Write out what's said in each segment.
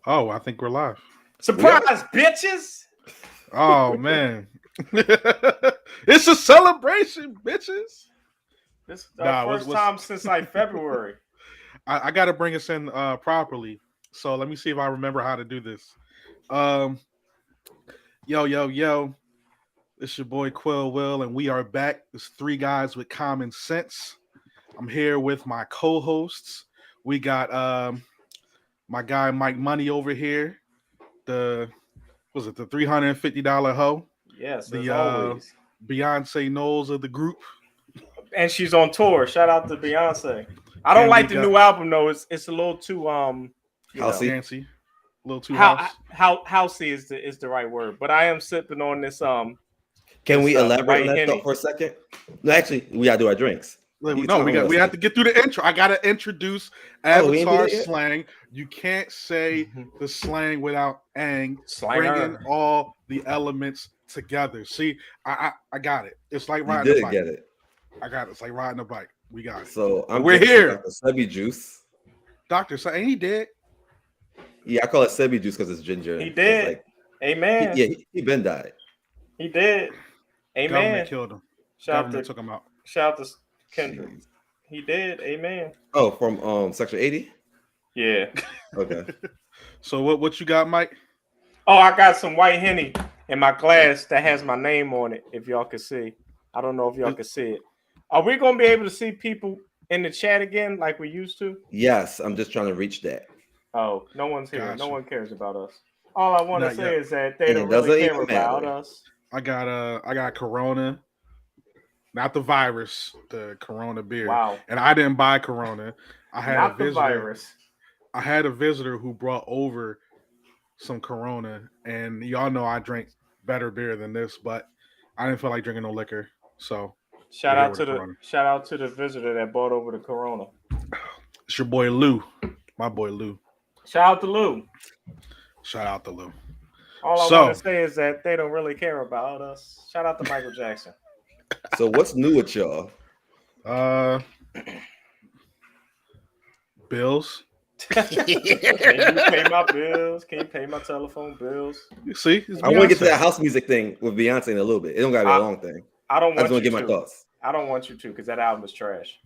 Oh, I think we're live. Surprise, bitches! Oh man, it's a celebration, bitches. This is our Nah, first what's time since like February. I got to bring us in properly. So let me see if I remember how to do this. Um, yo, it's your boy Quill Will, and we are back. It's three guys with common sense. I'm here with my co-hosts. We got my guy Mike Money over here. The was it the $350 hoe? Yes, as The always. Beyonce Knowles of the group, And she's on tour. Shout out to Beyonce. I don't and we like the got new album though. It's a little too you know Housey. Fancy, a little too how house. housey is the right word. But I am sipping on this Can we elaborate on white that thought henny. for a second? No, actually, we gotta do our drinks. No, we have to get through the intro. I gotta introduce We ain't do Avatar that yet? slang. You can't say the slang without ang. Bringing Slanger. all the elements together. See, I got it. It's like You riding a did bike. get it. I got it. It's like riding a bike. We got it. So I'm We're drinking here. Dr. Sebi juice. Doctor, so ain't he dead? Yeah, I call it Sebi juice because it's ginger. He It's did. like Amen. he been died. He did. Amen. Government killed him. Shout out Government to took him out. shout out to Kendrick. He did. Amen. Oh, from Section 80? Yeah. Okay. So what you got, Mike? Oh, I got some white henny in my glass that has my name on it. If y'all can see, I don't know if y'all can see it. Are we gonna be able to see people in the chat again like we used to? Yes, I'm just trying to reach that. Oh, no one's here. Gotcha. No one cares about us. All I want to Not say yet. is that they And don't it doesn't really care even about matter. us. I got Corona, not the virus, the Corona beer. Wow. And I didn't buy Corona. I had Not a the visitor. virus. I had a visitor who brought over some Corona, and y'all know I drink better beer than this, but I didn't feel like drinking no liquor. So Shout we're here out with to the the Corona. shout out to the visitor that bought over the Corona. It's your boy Lou, my boy Lou. Shout out to Lou. Shout out to Lou. All I So- want to say is that they don't really care about us. Shout out to Michael Jackson. So what's new with y'all? Bills. Can you pay my bills? Can you pay my telephone bills? You see, it's I want to get to Beyonce. that house music thing with Beyonce in a little bit. It don't gotta be a long thing. I don't I just want want you to to. get my thoughts. I don't want you to because that album is trash.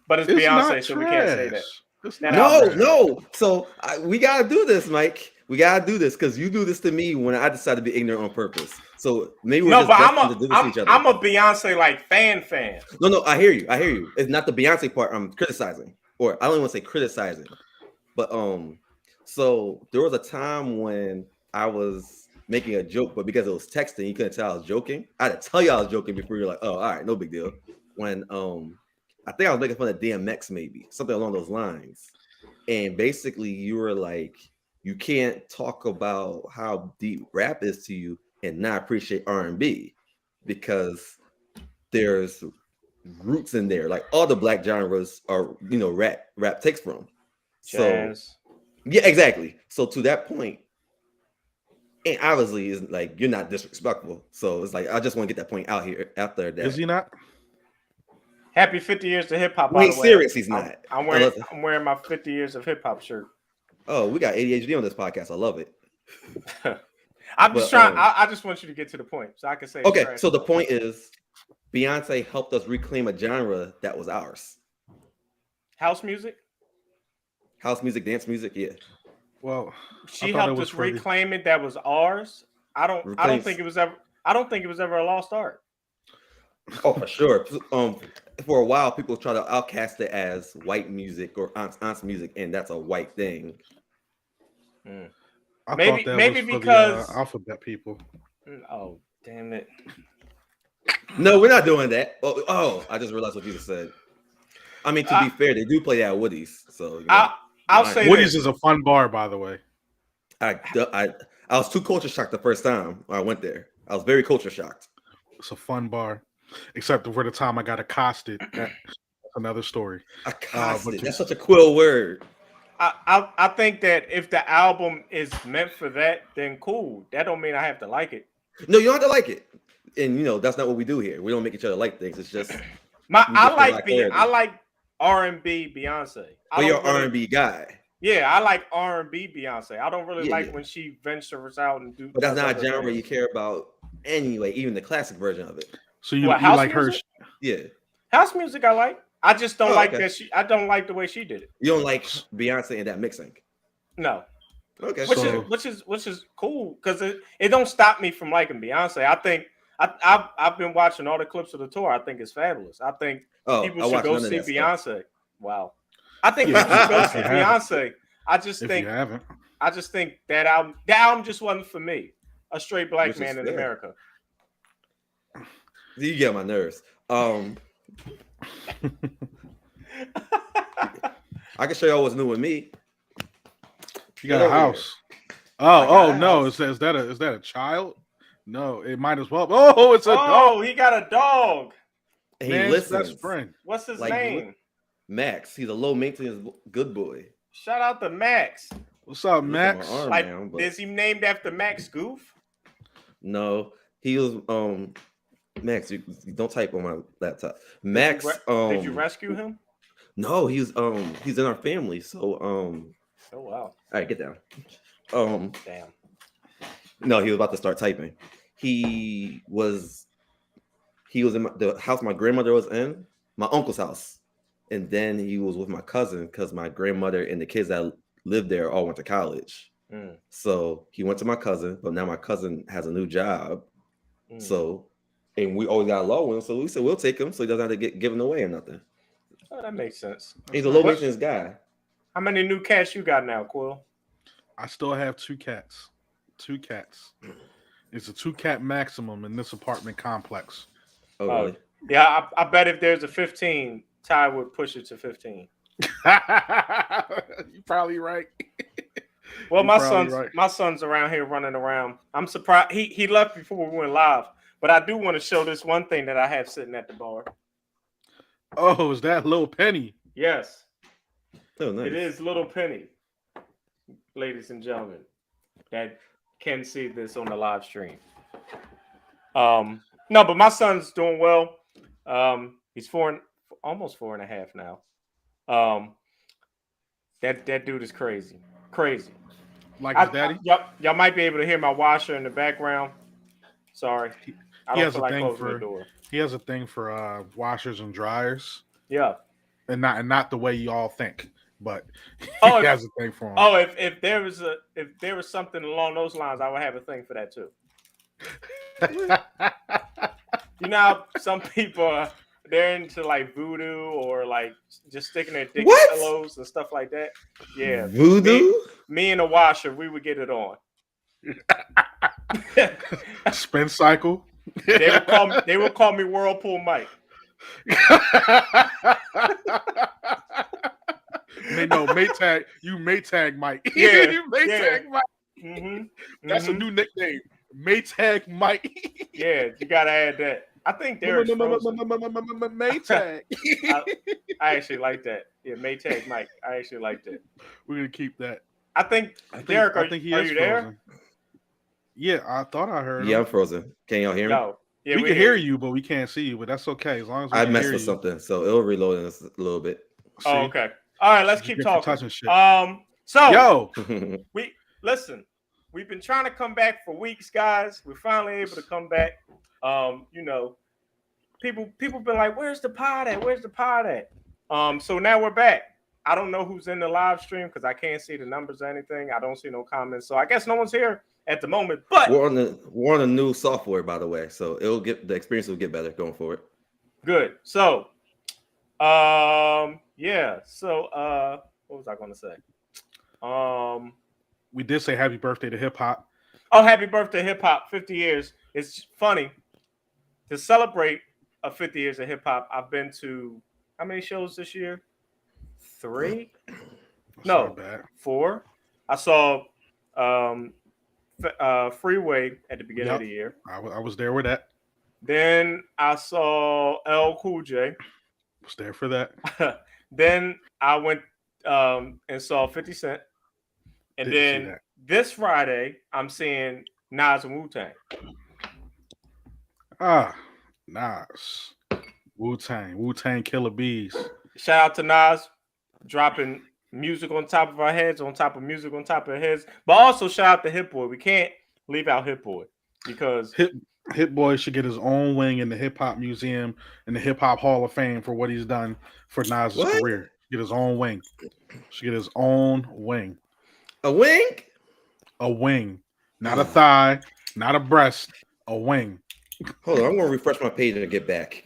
But it's It's Beyonce, not so we can't say that. trash. It's That not album- No. So we gotta do this, Mike. We gotta do this because you do this to me when I decide to be ignorant on purpose. So maybe we're No, just but destined to do this to each other. I'm a Beyonce like fan. No, I hear you. It's not the Beyonce part I'm criticizing, or I don't even want to say criticizing, but so there was a time when I was making a joke, but because it was texting, you couldn't tell I was joking. I had to tell you I was joking before you're like, oh, all right, no big deal. When I think I was making fun of DMX, maybe something along those lines, and basically you were like, you can't talk about how deep rap is to you and not appreciate R&B because there's roots in there. Like all the black genres are, rap takes from. Jazz. So yeah, exactly. So to that point, and obviously is like you're not disrespectful. So it's like I just want to get that point out there. That Is he not? Happy 50 years to hip hop. we ain't serious. He's not. I'm wearing my 50 years of hip hop shirt. Oh, we got ADHD on this podcast. I love it. I'm just But, trying. I just want you to get to the point so I can say. Okay, so the point is, Beyonce helped us reclaim a genre that was ours. House music. House music, dance music, yeah. Well, She I thought it helped was us for the- reclaim it. That was ours. I don't think it was ever. I don't think it was ever a lost art. Oh, for sure. For a while, people try to outcast it as white music or aunt's music, and that's a white thing. I Maybe- thought that maybe was for because- the alphabet people. Oh, damn it. No, we're not doing that. Oh, I just realized what you just said. I mean, to be fair, they do play that at Woody's. So I'll say Woody's this. is a fun bar, by the way. I was too culture shocked the first time I went there. I was very culture shocked. It's a fun bar, except for the time I got accosted. That's another story. Accosted. That's such a quill word. I think that if the album is meant for that, then cool. That don't mean I have to like it. No, you don't have to like it. And that's not what we do here. We don't make each other like things. It's just I like R&B Beyonce. But you're an R&B guy. Yeah, I like R&B Beyonce. I don't really Yeah, like yeah. when she ventures out and But that's does not a other genre things. you care about anyway, even the classic version of it. So you What, you house like her? music? Yeah. House music I like. I just don't Oh, like okay. that I don't like the way she did it. You don't like Beyonce in that mixing. No. Okay. Which So is cool because it don't stop me from liking Beyonce. I think I've been watching all the clips of the tour. I think it's fabulous. I think Oh, people I should watched go none of see that stuff. Beyonce. Wow. I think yeah, people should go if see you haven't, Beyonce. I just if you think haven't, that album just wasn't for me. A straight black Which is man in fair. America. You get on my nerves. I can show y'all what's new with me. you got Get a over here. house. I got Oh a no! house. Is that a child? No, it might as well. Oh, it's a dog. Oh, he got a dog. He Man's best listens. friend. What's his Like, name? Max. He's a low maintenance good boy. Shout out to Max. What's up, Look at my Max? arm Like, now, but is he named after Max Goof? no, he was Max. You don't type on my laptop. Max. Did you rescue him? No, he's in our family. So Oh wow. all right, get down. Damn. No, he was about to start typing. He was in the house my grandmother was in, my uncle's house, and then he was with my cousin because my grandmother and the kids that lived there all went to college. Mm. So he went to my cousin, but now my cousin has a new job. Mm. So, and we always got along with him, so we said we'll take him so he doesn't have to get given away or nothing. Oh, that makes sense. He's a low maintenance guy. How many new cats you got now, Quill? I still have 2 cats. 2 cats. It's a 2-cat maximum in this apartment complex. Oh, really? Yeah, I bet if there's a 15, Ty would push it to 15. You're probably right. Well, You're my son's around here running around. I'm surprised he left before we went live, but I do want to show this one thing that I have sitting at the bar. Oh, is that Lil Penny? Yes, Oh, nice. it is Little Penny, ladies and gentlemen, that can see this on the live stream. No, but my son's doing well. He's almost 4.5 now. That dude is crazy. Like his daddy? Y'all might be able to hear my washer in the background. Sorry. I He don't has feel a like thing closing the for door. he has a thing for washers and dryers, Yeah. and not the way you all think, but he Oh, has a thing for them. Oh, if there was something along those lines, I would have a thing for that too. You know how some people they're into like voodoo or like just sticking their dick in pillows and stuff like that. Yeah. Voodoo? Me and the washer, we would get it on. Spin cycle. They would call me Whirlpool Mike. Maytag. You Maytag Mike. Yeah, You Maytag Mike. Mm-hmm. That's a new nickname. Maytag Mike. Yeah, you gotta add that. I think Derek's frozen. Maytag. I actually like that. Yeah, Maytag Mike. I actually like that. We're gonna keep that. I think Derek, are he you is there? frozen. Yeah, I thought I heard Yeah, him. I'm frozen. Can y'all hear me? No. Yeah, we can hear you, but we can't see you. But that's okay as long as we I can messed hear with you. something, so it'll reload in a little bit. Oh, See? okay. All right, let's You keep get for talking. touching shit. So Yo, we've been trying to come back for weeks, guys. We're finally able to come back. You know, people been like, "Where's the pod at? Where's the pod at?" So now we're back. I don't know who's in the live stream because I can't see the numbers or anything. I don't see no comments, so I guess no one's here at the moment. But we're on the new software, by the way, so the experience will get better going forward. good. So, yeah. So, what was I going to say? we did say happy birthday to hip hop. Oh, happy birthday, hip hop! 50 years. It's funny to celebrate 50 years of hip hop. I've been to how many shows this year? 3? That's No, not bad. 4. I saw Freeway at the beginning of the year. I was there with that. Then I saw L Cool J. Was there for that. Then I went and saw 50 Cent. And Didn't see then that. this Friday, I'm seeing Nas and Wu-Tang. Nas. Wu-Tang Killer Bees. Shout out to Nas dropping music on top of our heads, on top of music on top of our heads. But also shout out to Hit Boy. We can't leave out Hit Boy because Hit Boy should get his own wing in the Hip Hop Museum and the Hip Hop Hall of Fame for what he's done for Nas's What? career. Get his own wing. Should get his own wing. A wink? A wing, not a thigh, not a breast. A wing. Hold on, I'm gonna refresh my page and get back.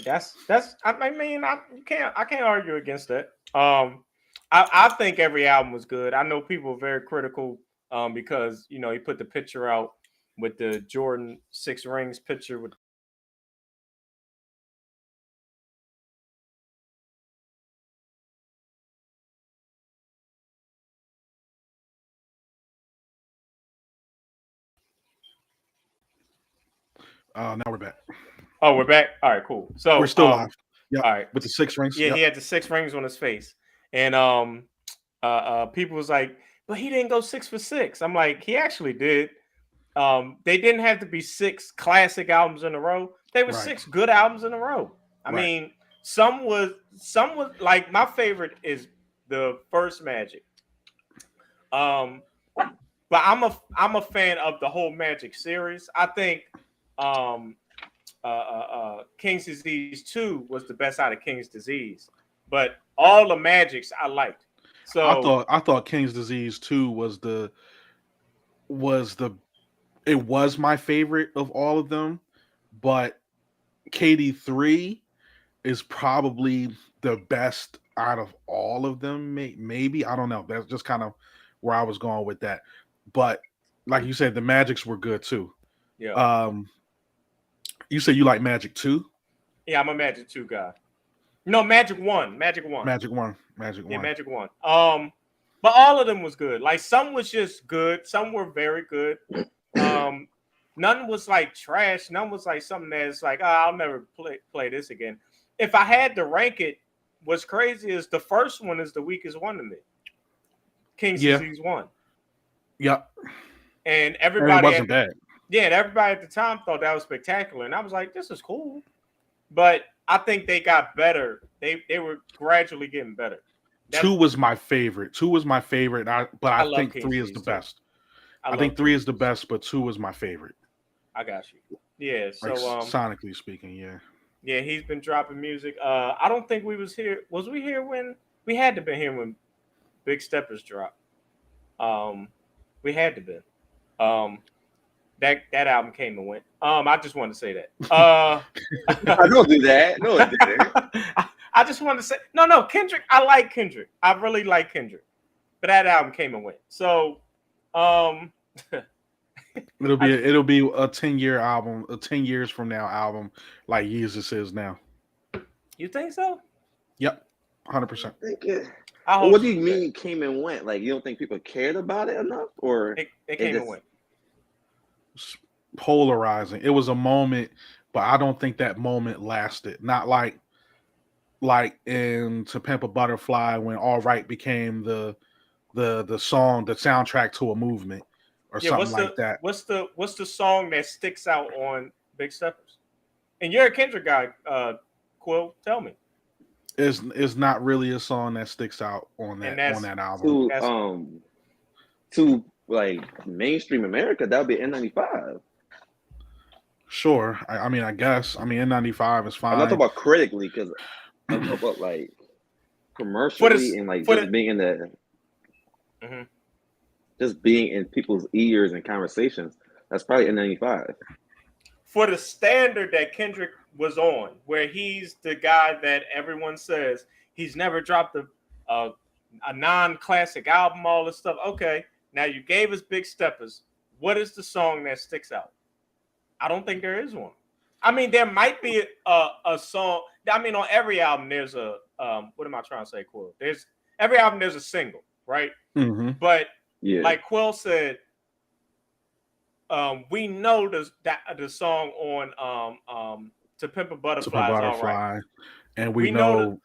that's. I mean, I can't argue against that. I think every album was good. I know people are very critical because he put the picture out with the Jordan 6 rings picture with. Now we're back. Oh, we're back. All right, cool. So we're still live. Yeah. All right. With the 6 rings. Yeah, yep. He had the 6 rings on his face, and people was like, but he didn't go 6 for 6. I'm like, he actually did. They didn't have to be 6 classic albums in a row. They were 6 good albums in a row. I mean, some was like my favorite is the first Magic. But I'm a fan of the whole Magic series. I think King's Disease 2 was the best out of King's Disease, but all the Magics I liked. So I thought King's Disease 2 was my favorite of all of them, but KD3 is probably the best out of all of them. Maybe, I don't know. That's just kind of where I was going with that. But like you said, the Magics were good too. Yeah. You said you like Magic 2? Yeah, I'm a Magic 2 guy. No, Magic 1. Magic 1. Magic 1. Yeah, Magic 1. But all of them was good. Like some was just good. Some were very good. None was like trash. None was like something that's like, I'll never play this again. If I had to rank it, what's crazy is the first one is the weakest one to me. King's Disease 1. Yep. And everybody it wasn't bad. Yeah, and everybody at the time thought that was spectacular. And I was like, this is cool. But I think they got better. They were gradually getting better. 2 was my favorite. 2 was my favorite, but I think 3 is the best. I think 3 is the best, but 2 is my favorite. I got you. Yeah, so like, sonically speaking, yeah. Yeah, he's been dropping music. I don't think we was here. Was we here when we had to been here when Big Steppers dropped? We had to been. That album came and went. I just wanted to say that. I don't do that. No, it didn't. I just wanted to say no. Kendrick, I like Kendrick. I really like Kendrick, but that album came and went. So, it'll be a 10-year album, a 10 years from now album, like Yeezus is now. You think so? Yep, 100%. What do you mean it came and went? Like, you don't think people cared about it enough, or it came and went? Polarizing. It was a moment, but I don't think that moment lasted. Not like in To Pimp a Butterfly when All Right became the song, the soundtrack to a movement or something like that. What's the song that sticks out on Big Steppers? And you're a Kendrick guy, Quill. Tell me. It's not really a song that sticks out on that album. To like mainstream America, that would be N95. Sure. I mean, I guess. I mean, N95 is fine. I'm not talking about critically, because I'm talking about like commercially and like just being in the just being in people's ears and conversations. That's probably N95. For the standard that Kendrick was on, where he's the guy that everyone says he's never dropped a non-classic album, all this stuff. Okay, now you gave us Big Steppers. What is the song that sticks out? I don't think there is one. I mean, there might be a song. I mean, on every album, there's a what am I trying to say, Quill? There's every album, there's a single, right? Mm-hmm. But like Quill said, we know the song on To Pimp a Butterfly is all right. And we know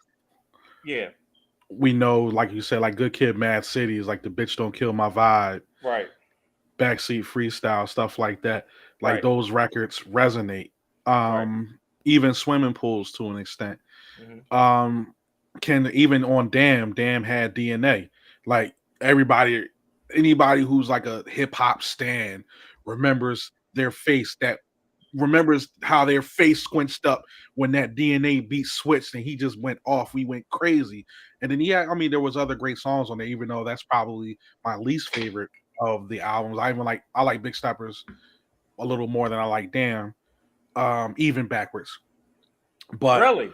we know, like you said, like Good Kid, Mad City is like the Bitch Don't Kill My Vibe, right? Backseat Freestyle, stuff like that. Like those records resonate. Right. Even Swimming Pools to an extent. Mm-hmm. can even on Damn had DNA. Like anybody who's like a hip hop stan remembers their face that remembers how their face squinched up when that DNA beat switched and he just went off. We went crazy. And then I mean there was other great songs on there, even though that's probably my least favorite of the albums. I like Big Steppers a little more than I like Damn, even backwards. But Really?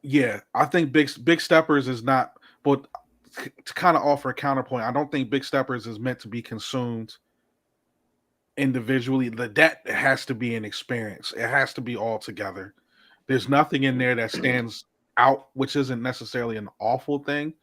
yeah, I think Big Steppers is not, but to kind of offer a counterpoint, I don't think Big Steppers is meant to be consumed individually. That has to be an experience. It has to be all together. There's nothing in there that stands out, which isn't necessarily an awful thing,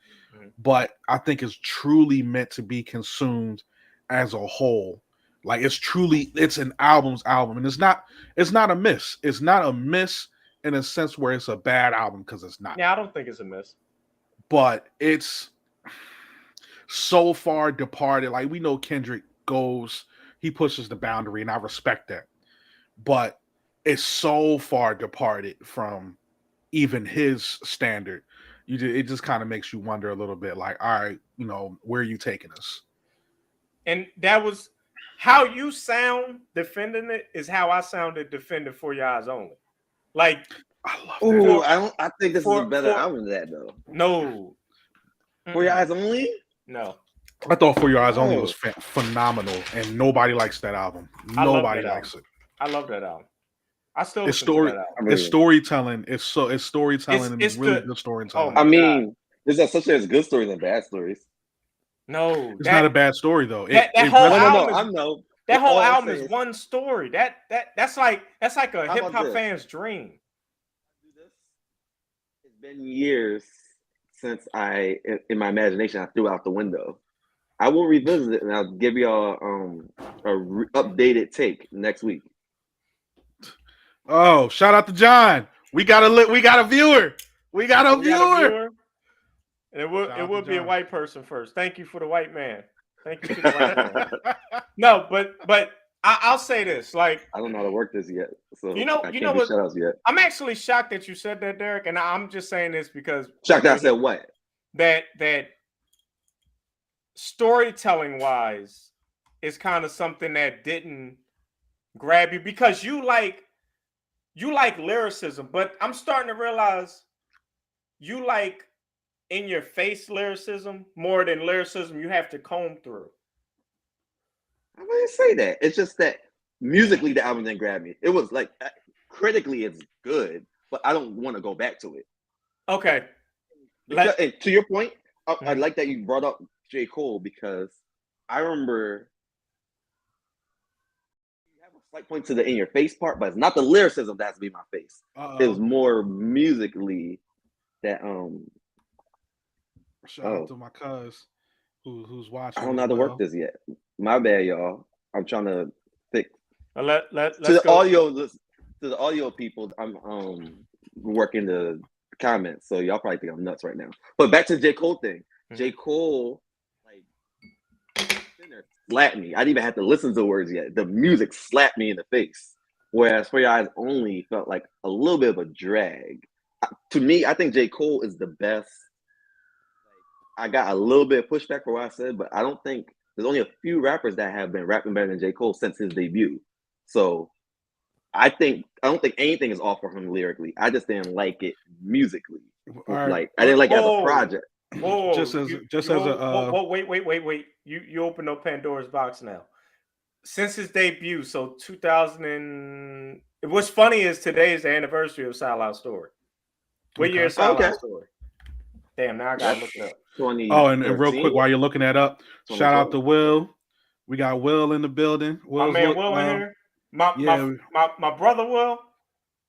but I think it's truly meant to be consumed as a whole. Like it's an album's album, and it's not a miss. It's not a miss in a sense where it's a bad album, because it's not. Yeah, I don't think it's a miss. But it's so far departed. Like, we know Kendrick he pushes the boundary, and I respect that. But it's so far departed from even his standard. It just kind of makes you wonder a little bit, like, all right, where are you taking us? And that was how you sound defending it is how I sounded defending For Your Eyes Only. Like, I love that. I think this is a better album than that, though. No. For Your Eyes Only? No. I thought For Your Eyes Only was phenomenal, and nobody likes that album. Nobody likes it. I love that album. I still it's listen to that album. It's storytelling. It's storytelling, and it's really good storytelling. I mean, there's such as good stories and bad stories. No, it's not a bad story though. That whole album is one story. That's like a hip hop fan's dream. It's been years since in my imagination, I threw out the window. I will revisit it, and I'll give y'all updated take next week. Oh, shout out to John. We got a viewer. We got a viewer. And it would be a white person first. Thank you for the white man. Thank you for the white man. No, but I'll say this. Like, I don't know how to work this yet. So you know what? Shout outs yet. I'm actually shocked that you said that, Derek. And I'm just saying this because shocked that I said what? That storytelling wise is kind of something that didn't grab you because you like lyricism, but I'm starting to realize you like in your face lyricism more than lyricism you have to comb through. I wouldn't say that. It's just that musically the album didn't grab me. It was like critically it's good, but I don't want to go back to it. Okay. And to your point, I like that you brought up J. Cole because I remember you have a slight point to the in your face part, but it's not the lyricism that has to be my face. It was more musically that shout out to my cuz who's watching. I don't know how to work this yet. My bad, y'all. I'm trying to fix. Let's to the audio people, I'm working the comments, so y'all probably think I'm nuts right now. But back to the J. Cole thing. J. Cole slapped me. I didn't even have to listen to the words yet. The music slapped me in the face. Whereas For Your Eyes Only felt like a little bit of a drag. To me, I think J. Cole is the best. I got a little bit of pushback for what I said, but I don't think there's only a few rappers that have been rapping better than J. Cole since his debut. So I don't think anything is off for him lyrically. I just didn't like it musically. Right. Like I didn't like it as a project. Whoa, just as wait. You opened up Pandora's box now. Since his debut, so 2000 and what's funny is today is the anniversary of Side Out Story. What year is Side Out Story? Damn, now I gotta look it up. And real quick, while you're looking that up, shout out to Will. We got Will in the building. My man Will in here. My brother Will.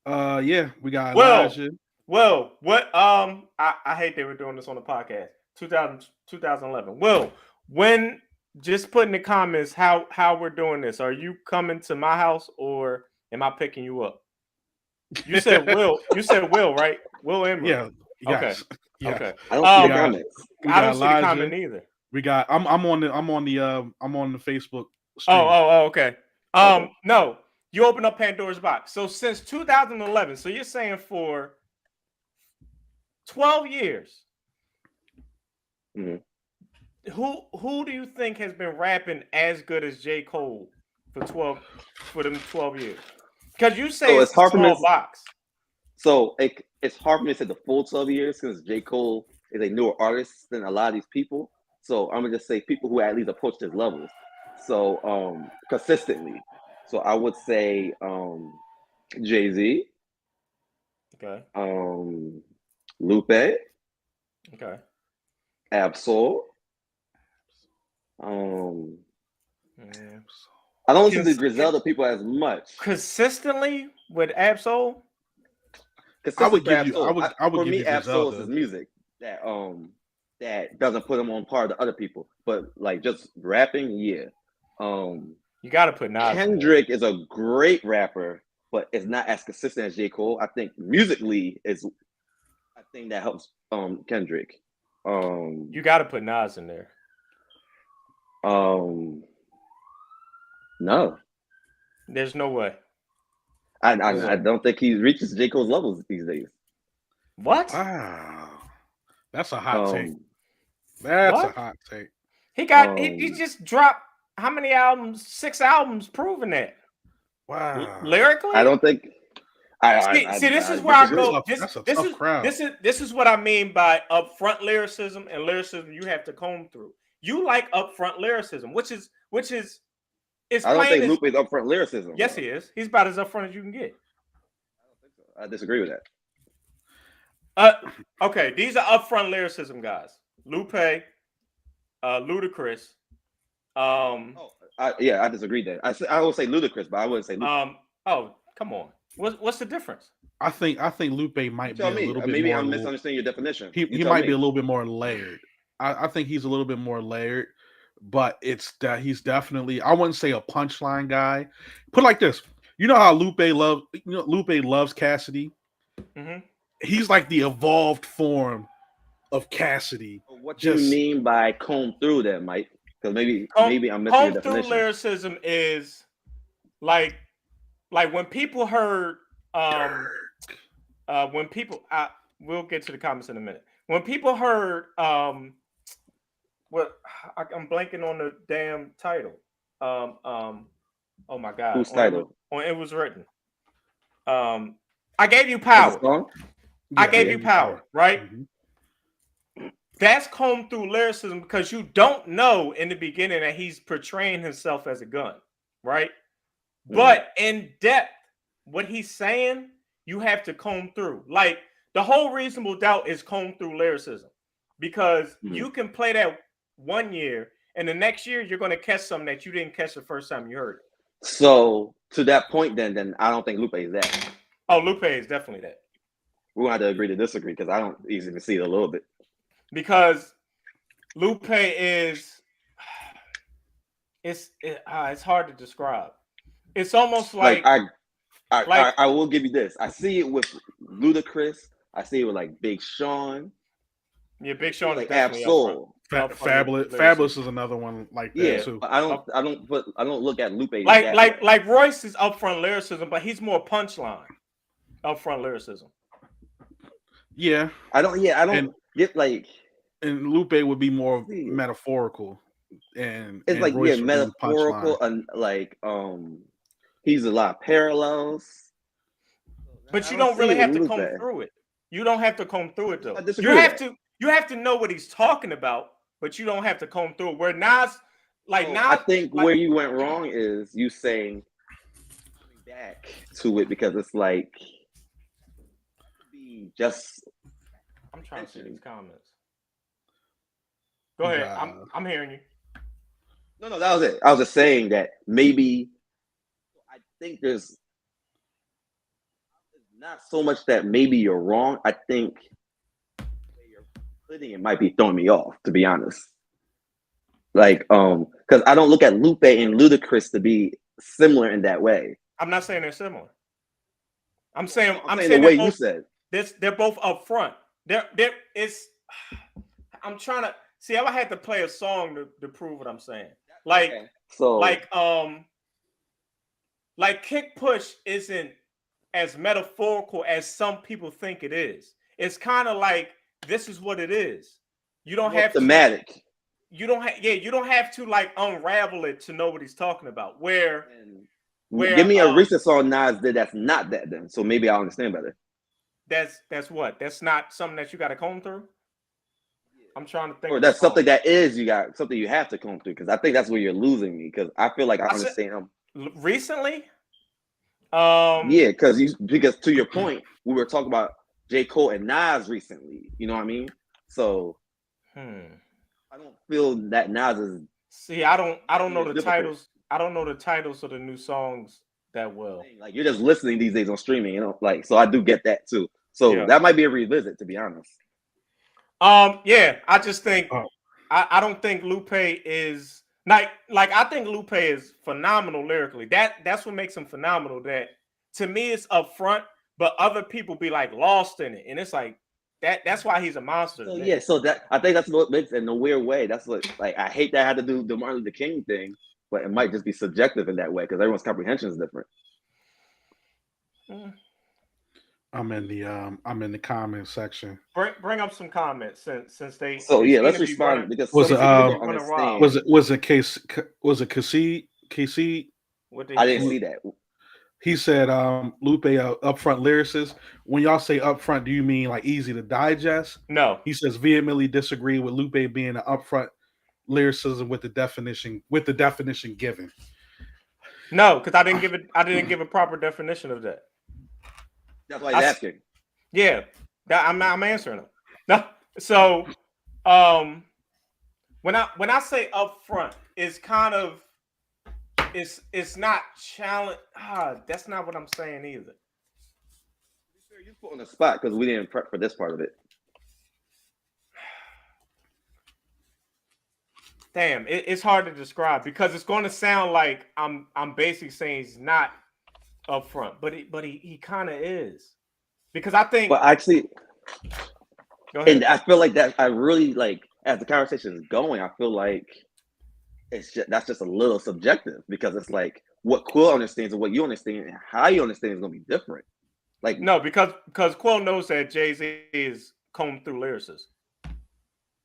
Yeah, we got Will. Elijah. Will, what? I hate they were doing this on the podcast. 2011. Will, when? Just put in the comments how we're doing this. Are you coming to my house or am I picking you up? You said Will. You said Will, right? Will Emery. Yeah. Yes. Okay. Yeah. Okay. I don't see the comments. I don't see the comment either. We got. I'm on the Facebook stream. Okay. No, you open up Pandora's box. So since 2011, so you're saying for 12 years, Mhm. Who do you think has been rapping as good as J. Cole for them 12 years? Because you say So it's it's a hard for me. small box. So it's hard for me to say the full 12 years because J. Cole is a newer artist than a lot of these people. So I'm gonna just say people who at least approached his levels. So consistently. So I would say Jay-Z, Okay. Lupe, Okay. Absol. Um Yeah. I don't listen to Cons- Griselda people as much. Consistently with Absol. I would Consistent for give you. Absol. I would For give me, you Absol is Griselda. his music that doesn't put him on par to other people. But like just rapping, yeah. You got to put Nas in there. Kendrick is a great rapper, but it's not as consistent as J. Cole. I think musically is I think that helps Kendrick. You got to put Nas in there. No. There's no way. I don't think he reaches J. Cole's levels these days. What? Wow, that's a hot take. Um, That's What? a hot take. He just dropped how many albums? 6 albums proving that. Wow, Lyrically? I don't think See, this is I where I disagree. go. That's a tough crowd. This is what I mean by upfront lyricism and lyricism you have to comb through. You like upfront lyricism, which is I don't plain think as Lupe is upfront lyricism. yes, though. he is. He's about as upfront as you can get. I disagree with that. Okay, these are upfront lyricism guys. Lupe, Ludacris, I disagree there. I would say Ludacris, but I wouldn't say Lupe. oh, come on. What's the difference? I think Lupe might be Tell a me. little bit Maybe more. I'm misunderstanding your definition. He might be a little bit more layered. I think he's a little bit more layered, but it's that he's definitely. I wouldn't say a punchline guy. Put it like this. You know how Lupe loves Cassidy. Mm-hmm. He's like the evolved form of Cassidy. What do you mean by comb through that, Mike? Because maybe I'm missing your definition. Through lyricism is like when people heard when people we'll get to the comments in a minute. When people heard I'm blanking on the damn title. Oh my god. Whose title? It was written. I gave you power. I gave you power, right? Mm-hmm. That's combed through lyricism because you don't know in the beginning that he's portraying himself as a gun, right? Mm-hmm. But in depth, what he's saying, you have to comb through. Like the whole Reasonable Doubt is combed through lyricism because you can play that one year and the next year you're going to catch something that you didn't catch the first time you heard it. So to that point, then I don't think Lupe is that. Oh, Lupe is definitely that. We're gonna have to agree to disagree because I don't even see it a little bit. Because Lupe is, it's hard to describe. It's almost like I will give you this. I see it with Ludacris. I see it with like Big Sean. Yeah, Big Sean like is definitely Fabulous. Fabulous is another one like that too. But I don't look at Lupe like Royce is upfront lyricism, but he's more punchline. Upfront lyricism. Yeah. I don't get like. And Lupe would be more metaphorical, and it's like metaphorical and like he's a lot of parallels. But you don't really have to comb through it. You don't have to comb through it though. You have to know what he's talking about, but you don't have to comb through it. Where Nas, I think where you went wrong is you saying back to it because it's like just. I'm trying to see these comments. Go ahead. I'm hearing you. No, that was it. I was just saying that maybe I think there's not so much that maybe you're wrong. I think where you're putting it might be throwing me off, to be honest. Like, because I don't look at Lupe and Ludacris to be similar in that way. I'm not saying they're similar. I'm saying the way you said. They're both up front. I'm trying to see. I had to play a song to prove what I'm saying. Like Kick Push isn't as metaphorical as some people think it is. It's kind of like this is what it is. You don't More have thematic. to. You don't have. Yeah, you don't have to like unravel it to know what he's talking about. Where Give me a recent song Nas did that's not that then. So maybe I'll understand better. That's what? That's not something that you got to comb through. I'm trying to think. Or that's something that is you got something you have to comb through, because I think that's where you're losing me, because I feel like I understand him. Recently? Yeah, because to your point, we were talking about J. Cole and Nas recently. You know what I mean? So I don't feel that Nas is. See, I don't know the titles. I don't know the titles of the new songs that well. Like, you're just listening these days on streaming, you know. Like, so I do get that too. So that might be a revisit, to be honest. Yeah, I just think I don't think Lupe is like I think Lupe is phenomenal lyrically. That's what makes him phenomenal. That to me it's upfront, but other people be like lost in it, and it's like that's why he's a monster. So, yeah, so that I think that's what makes it in a weird way. That's what, like, I hate that I had to do the Martin Luther King thing, but it might just be subjective in that way because everyone's comprehension is different. I'm in the comment section. Bring up some comments since they. So yeah, let's respond because was it KC? KC? I didn't see that. He said, Lupe, upfront lyricist. When y'all say upfront, do you mean like easy to digest? No. He says vehemently disagree with Lupe being an upfront lyricism with the definition given. No, because I didn't give a proper definition of that. That's why he's asking. Yeah, I'm answering him. No, so when I say upfront, it's kind of it's not challenge. That's not what I'm saying either. You put on the spot because we didn't prep for this part of it. Damn, it's hard to describe because it's going to sound like I'm basically saying he's not upfront, but he kind of is, because I think. But actually, and I feel like that I really like as the conversation is going. I feel like that's just a little subjective, because it's like what Quill understands and what you understand and how you understand is going to be different. Like, no, because Quill knows that Jay-Z is combed through lyricists.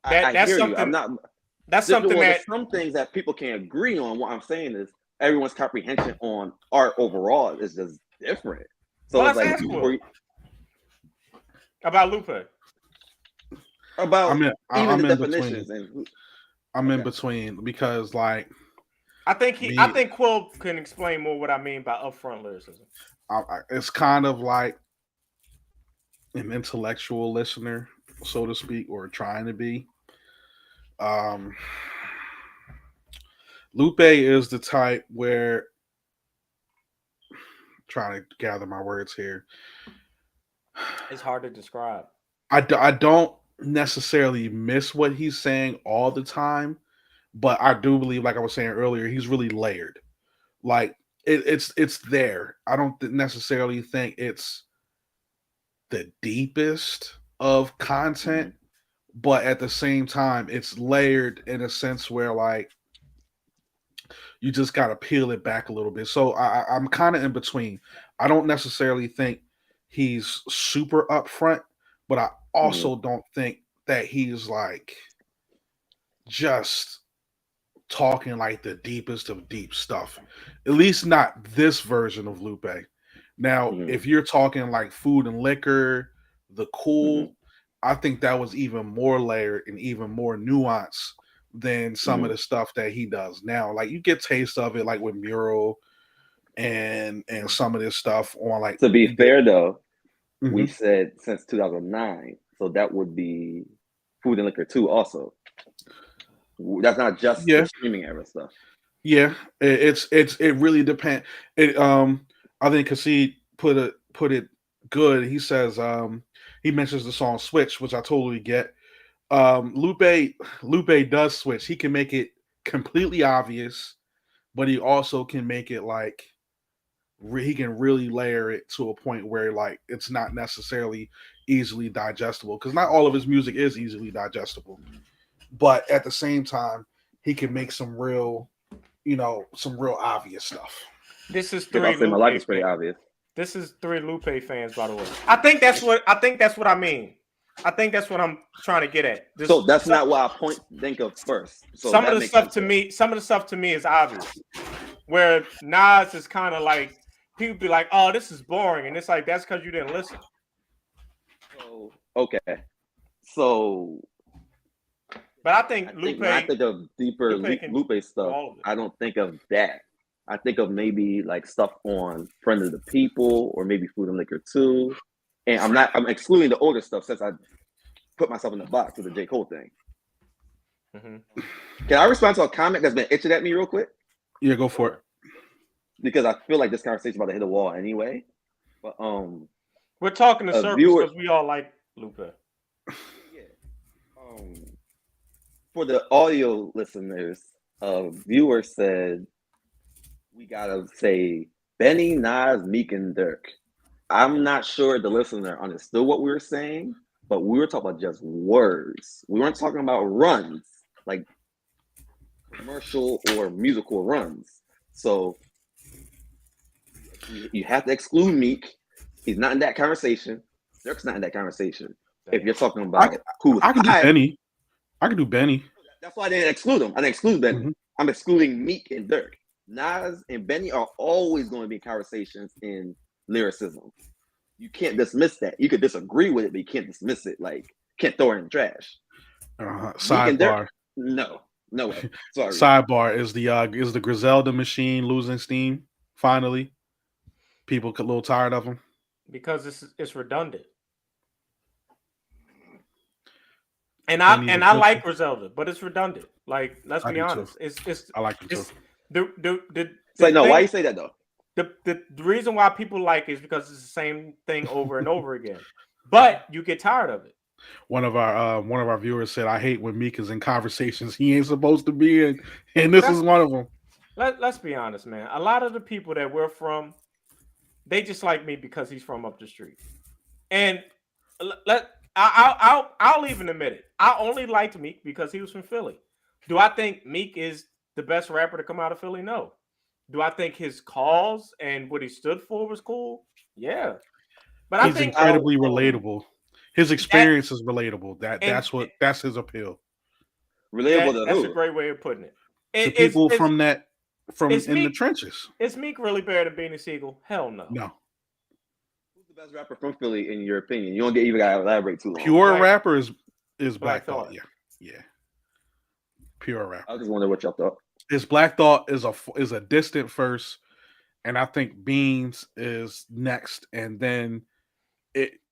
I hear you. I'm not. That's something that some things that people can agree on. What I'm saying is everyone's comprehension on art overall is just different. So it's like about Lupe. About I'm the in definitions between. I'm in between because, like, I think Quill can explain more what I mean by upfront lyricism. It's kind of like an intellectual listener, so to speak, or trying to be. Lupe is the type where, trying to gather my words here, it's hard to describe. I don't necessarily miss what he's saying all the time, but I do believe, like I was saying earlier, he's really layered. Like it's there. I don't necessarily think it's the deepest of content, but at the same time, it's layered in a sense where, like, you just got to peel it back a little bit. So I'm kind of in between. I don't necessarily think he's super upfront, but I also don't think that he's like just talking like the deepest of deep stuff. At least not this version of Lupe. Now, if you're talking like Food and Liquor, The Cool, I think that was even more layered and even more nuanced than some of the stuff that he does now. Like, you get taste of it, like with Mural and some of this stuff on, like. To be fair though, we said since 2009, so that would be Food and Liquor 2 also. That's not just the streaming era stuff. Yeah, it really depends. I think Kassid put it good. He says he mentions the song Switch, which I totally get. Lupe does switch. He can make it completely obvious, but he also can make it like he can really layer it to a point where, like, it's not necessarily easily digestible, because not all of his music is easily digestible. But at the same time, he can make some real obvious stuff. This is three. My life is pretty obvious. This is 3 Lupe fans, by the way. I think that's what I mean. I think that's what I'm trying to get at. So that's not what I think of first. So some of the stuff to me is obvious. Where Nas is kind of like people be like, "Oh, this is boring," and it's like that's because you didn't listen. So, okay, so. But I think when I think of deeper Lupe stuff, I don't think of that. I think of maybe like stuff on Friend of the People or maybe Food and Liquor 2. And I'm excluding the older stuff since I put myself in the box with the J. Cole thing. Mm-hmm. Can I respond to a comment that's been itching at me real quick? Yeah, go for it. Because I feel like this conversation is about to hit a wall anyway. But we're talking in circles because we all like Lupe. Yeah. For the audio listeners, a viewer said we gotta say Benny, Nas, Meek, and Dirk. I'm not sure the listener understood what we were saying, but we were talking about just words. We weren't talking about runs, like commercial or musical runs. So you have to exclude Meek. He's not in that conversation. Dirk's not in that conversation. If you're talking about I can do Benny. I can do Benny. That's why I didn't exclude him. I didn't exclude Benny. Mm-hmm. I'm excluding Meek and Dirk. Nas and Benny are always going to be conversations in lyricism. You can't dismiss that. You could disagree with it, but you can't dismiss it. Like, can't throw it in the trash. Sidebar. No way. Sorry. Sidebar is the Griselda machine losing steam finally. People get a little tired of them because it's redundant. And I like Griselda, but it's redundant. Like, let's be honest. It's I like it too. Why you say that though? The reason why people like it is because it's the same thing over and over again. But you get tired of it. One of our viewers said, "I hate when Meek is in conversations he ain't supposed to be in," and this is one of them. Let's be honest, man. A lot of the people that we're from, they just like me because he's from up the street. And I'll even admit it. I only liked Meek because he was from Philly. Do I think Meek is the best rapper to come out of Philly? No. Do I think his cause and what he stood for was cool? Yeah. But he's incredibly relatable. His experience is relatable. That's his appeal. Relatable. That's a great way of putting it. To people from in the trenches. Is Meek really better than Beanie Siegel? Hell no. No. Who's the best rapper from Philly in your opinion? You don't even gotta elaborate too long. Pure rapper is Black Thought. Yeah. Pure rapper. I just wonder what y'all thought. His Black Thought is a distant first, and I think Beans is next, and then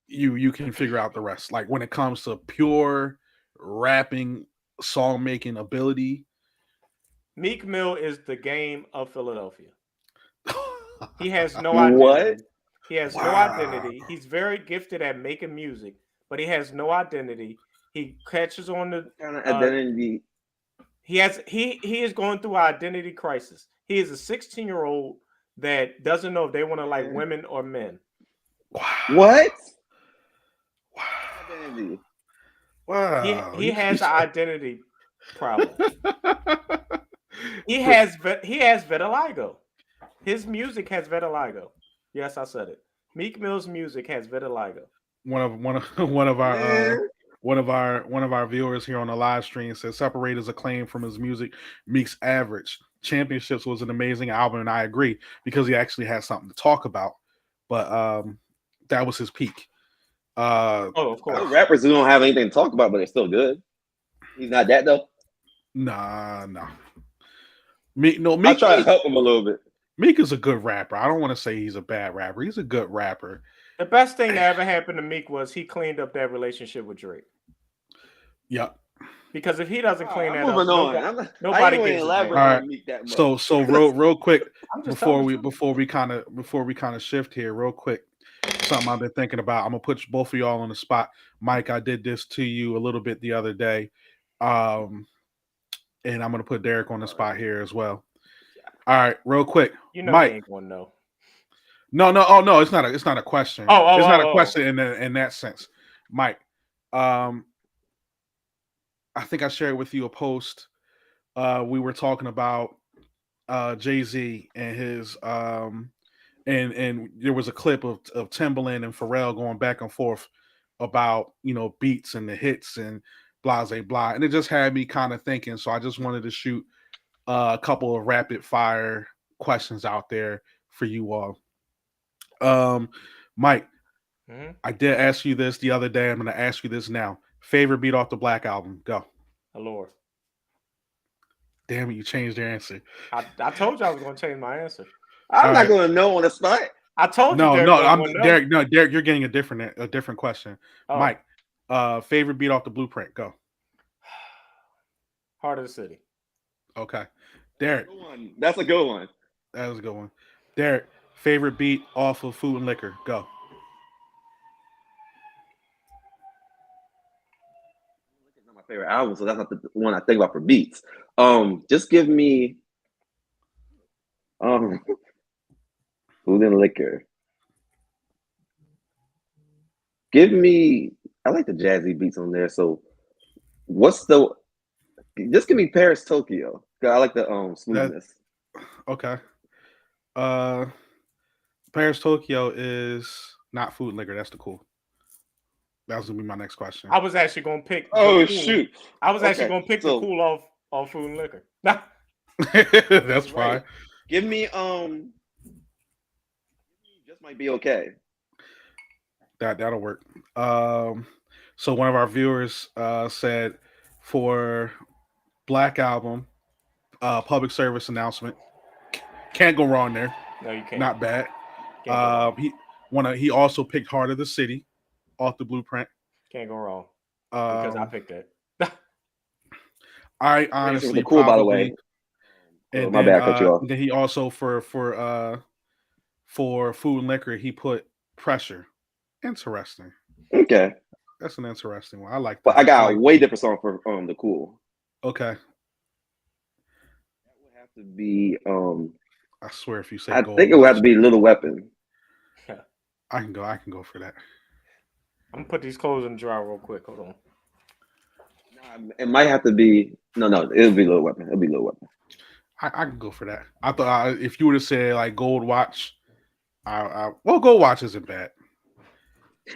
you can figure out the rest. Like when it comes to pure rapping, song making ability, Meek Mill is the Game of Philadelphia. He has no identity. What? He has no identity. He's very gifted at making music, but he has no identity. He catches on the kind of identity. He is going through an identity crisis. He is a 16-year-old that doesn't know if they want to like women or men. Wow. What? Wow. Identity. Wow. He has an identity problem. He has vitiligo. His music has vitiligo. Yes, I said it. Meek Mill's music has vitiligo. One of our viewers here on the live stream says Separator's acclaim from his music, Meek's average. Championships was an amazing album, and I agree because he actually had something to talk about. But that was his peak. Of course. Rappers who don't have anything to talk about, but they're still good. He's not that though. Nah. Meek. I try to help him a little bit. Meek is a good rapper. I don't want to say he's a bad rapper. He's a good rapper. The best thing that ever happened to Meek was he cleaned up that relationship with Drake. Yep. Because if he doesn't clean that up, nobody gets it. All right. So real quick before we kind of shift here, real quick. Something I've been thinking about. I'm gonna put both of y'all on the spot. Mike, I did this to you a little bit the other day, and I'm gonna put Derek on the spot here as well. All right, real quick. Mike, ain't gonna know. No. Oh no, it's not a question. It's not a question in that sense, Mike. I think I shared with you a post. We were talking about Jay-Z and his and there was a clip of Timbaland and Pharrell going back and forth about beats and the hits and blah blah blah, and it just had me kind of thinking. So I just wanted to shoot a couple of rapid fire questions out there for you all. Mike, I did ask you this the other day. I'm going to ask you this now. Favorite beat off the Black album? Go. Allure. Damn it, you changed your answer. I told you I was going to change my answer. I'm not going to know on the spot. I told you. Derek. No, Derek, you're getting a different question. Oh. Mike, favorite beat off the Blueprint? Go. Heart of the City. Okay. Derek. That's a good one. That was a good one. Derek, favorite beat off of Food and Liquor? Go. It's not my favorite album, so that's not the one I think about for beats. Just give me Food and Liquor. Give me, I like the jazzy beats on there. So just give me Paris, Tokyo. I like the smoothness. Okay. Paris, Tokyo is not Food and Liquor. That's the Cool. That was gonna be my next question. I was actually gonna pick. Oh shoot! I was actually gonna pick the Cool off Food and Liquor. That's fine. Right. Give me Just Might Be Okay. That'll work. So one of our viewers said for Black Album, public service announcement. Can't go wrong there. No, you can't. Not bad. He also picked Heart of the City off the Blueprint. Can't go wrong. Because I picked it. I honestly cool, by the way. And my bad, cut you off. Then he also for Food and Liquor, he put Pressure. Interesting. Okay. That's an interesting one. I like that. But I got a way different song for the Cool. Okay. That would have to be I swear if you say I gold, think it would have to be Little Weapon. I can go for that. I'm gonna put these clothes in the dryer real quick. Hold on. Nah, it might have to be it'll be Little Weapon. It'll be Little Weapon. I can go for that. I thought if you would have said like Gold Watch, Gold Watch isn't bad.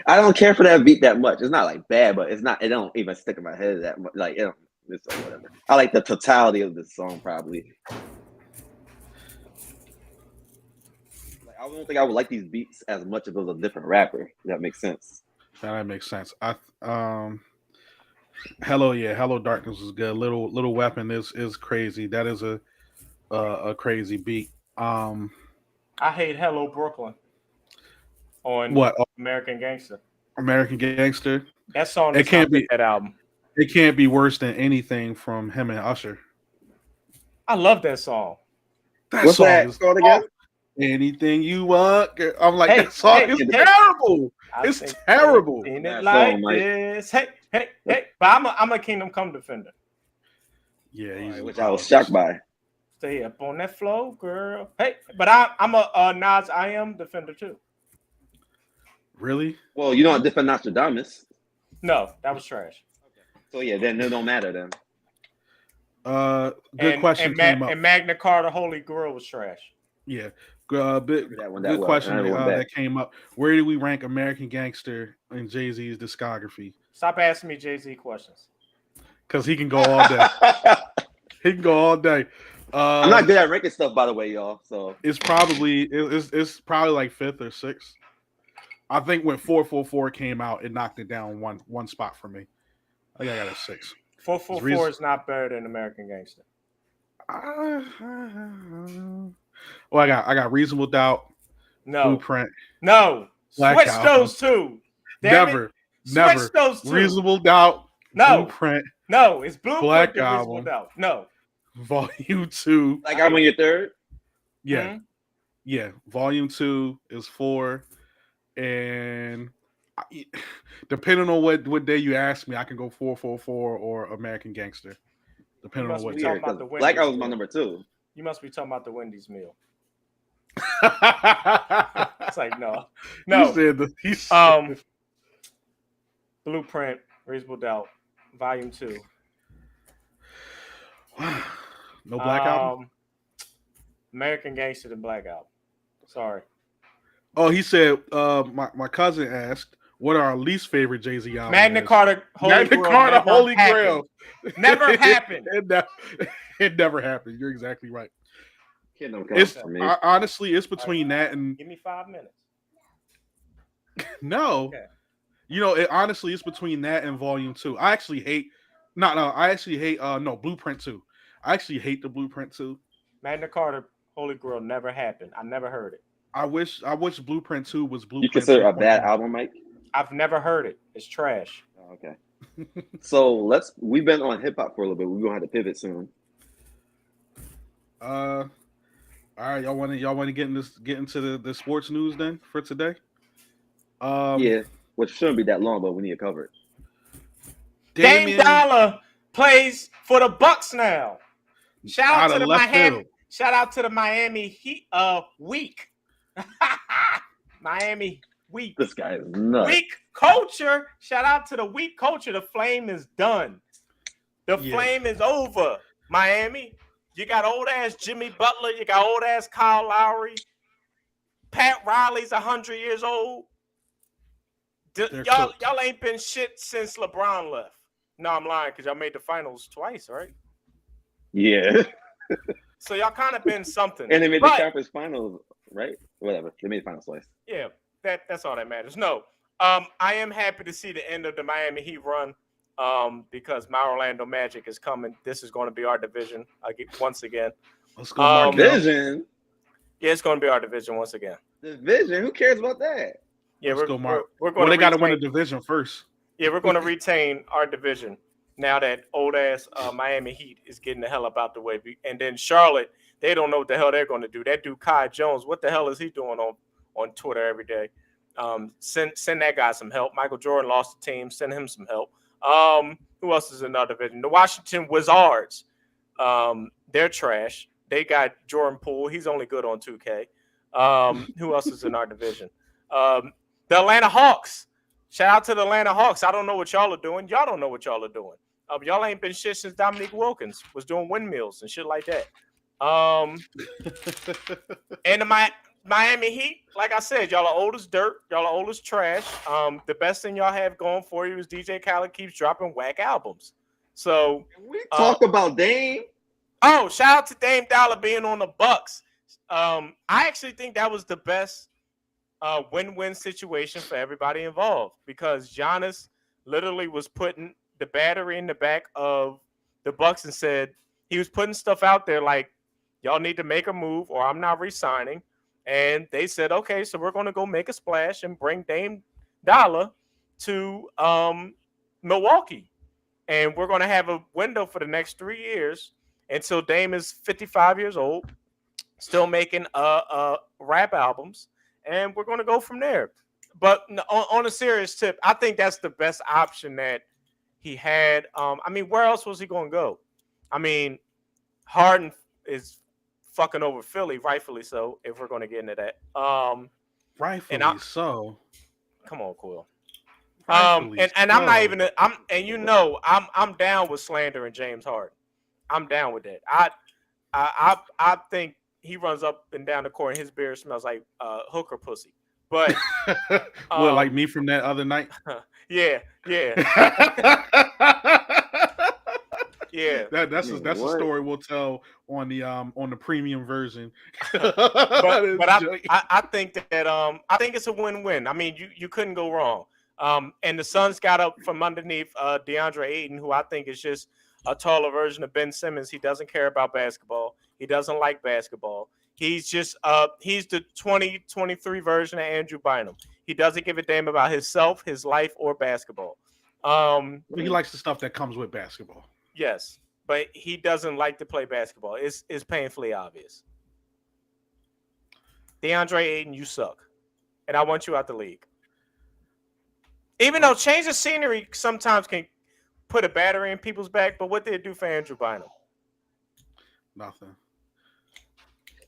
I don't care for that beat that much. It's not like bad, but it don't even stick in my head that much. Like it's whatever. I like the totality of the song probably. Like I don't think I would like these beats as much if it was a different rapper. If that makes sense. That makes sense. Hello Darkness is good. Little Weapon is crazy. That is a crazy beat. I hate Hello Brooklyn on what American Gangster. American Gangster. That song. It can't be that album. It can't be worse than anything from him and Usher. I love that song. What's that called again? Anything you want. I'm like, that song is terrible. It's terrible. Ain't it like this? Hey. But I'm a Kingdom Come defender. Yeah, which I was shocked by. Stay up on that flow, girl. Hey, but I'm a Nas I Am defender too. Really? Well, you don't defend Nostradamus. No, that was trash. Okay. So yeah, then it don't matter then. Good question. And Magna Carta Holy Grail was trash. Yeah. Good question that came up. Where do we rank American Gangster in Jay-Z's discography? Stop asking me Jay-Z questions. Because he can go all day. He can go all day. I'm not good at ranking stuff, by the way, y'all. So it's probably like 5th or 6th. I think when 444 came out, it knocked it down one spot for me. I think I got a 6. 444 is not better than American Gangster. Well, I got Reasonable Doubt. No. Blueprint. No. Switch those two. Never. Switch those two. Reasonable Doubt. No. Blueprint. No, it's Blueprint. Black and Album. Reasonable Doubt. No. Volume 2. Like I'm on your 3rd? Yeah. Mm-hmm. Yeah. Volume 2 is 4. And depending on what day you ask me, I can go 444 or American Gangster. Depending on what day. Black Album was my number 2. You must be talking about the Wendy's meal. It's like no. He said Blueprint, Reasonable Doubt, Volume 2. No Black Album. American Gangster, the Black Album. Sorry. Oh, he said. My cousin asked, what our least favorite Jay-Z album Magna is. Carta, Holy Magna Grail Carta, never Holy happened. Grail. Never happened. It never happened. You're exactly right. Kingdom It's Come for me. honestly, it's between that and Give me 5 minutes. no. Okay. You know, honestly, it's between that and Volume 2. I actually hate. I actually hate. Blueprint 2. I actually hate the Blueprint 2. Magna Carta, Holy Grail never happened. I never heard it. I wish Blueprint 2 was Blueprint. You consider a 2.0. bad album, Mike? I've never heard it. It's trash. Oh, okay. So we've been on hip hop for a little bit. We're gonna have to pivot soon. All right, y'all want to get into the sports news then for today? Yeah, which shouldn't be that long, but we need to cover it. Dame Dollar plays for the Bucks now. Shout out to the Miami Heat week. Miami week. This guy is nuts. Weak culture. Shout out to the weak culture. The flame is done. The flame is over. Miami. You got old ass Jimmy Butler. You got old ass Kyle Lowry. Pat Riley's 100 years old. Y'all ain't been shit since LeBron left. No, I'm lying because y'all made the finals twice, right? Yeah. So y'all kind of been something. And they made the conference finals, right? Whatever. They made the finals twice. Yeah, that's all that matters. No, I am happy to see the end of the Miami Heat run because my Orlando Magic is coming. This is going to be our division once again. Let's go, division? Yeah, it's going to be our division once again. Division? Who cares about that? Yeah, we're going to. They got to win the division first. Yeah, we're going to retain our division now that old ass Miami Heat is getting the hell up out the way. And then Charlotte, they don't know what the hell they're going to do. That dude Kai Jones, what the hell is he doing on Twitter every day? Send that guy some help. Michael Jordan lost the team. Send him some help. Who else is in our division? The Washington Wizards. They're trash. They got Jordan Poole. He's only good on 2K. Who else is in our division? The Atlanta Hawks. Shout out to the Atlanta Hawks. I don't know what y'all are doing. Y'all don't know what y'all are doing. Y'all ain't been shit since Dominique Wilkins was doing windmills and shit like that. And the Miami Heat, like I said, y'all are old as dirt. Y'all are old as trash. The best thing y'all have going for you is DJ Khaled keeps dropping whack albums. So we talk about Dame. Oh, shout out to Dame Dollar being on the Bucks. I actually think that was the best win-win situation for everybody involved because Giannis literally was putting the battery in the back of the Bucks and said he was putting stuff out there like, y'all need to make a move or I'm not re-signing. And they said, okay, so we're going to go make a splash and bring Dame Dollar to Milwaukee. And we're going to have a window for the next 3 years until Dame is 55 years old, still making rap albums. And we're going to go from there. But on a serious tip, I think that's the best option that he had. I mean, where else was he going to go? I mean, Harden is fucking over Philly, rightfully so, if we're going to get into that. Rightfully so. Come on, Quill. I'm not even I'm down with slandering James Harden. I'm down with that. I think he runs up and down the court and his beard smells like hooker pussy. But well, like me from that other night. Yeah. Yeah, that's a story we'll tell on the premium version. but I think that I think it's a win-win. I mean, you couldn't go wrong. And the Suns got up from underneath DeAndre Ayton, who I think is just a taller version of Ben Simmons. He doesn't care about basketball. He doesn't like basketball. He's just he's the 2023 version of Andrew Bynum. He doesn't give a damn about himself, his life, or basketball. He likes the stuff that comes with basketball. Yes, but he doesn't like to play basketball. It's painfully obvious. DeAndre Ayton, you suck. And I want you out the league. Even though change of scenery sometimes can put a battery in people's back, but what did it do for Andrew Bynum? Nothing.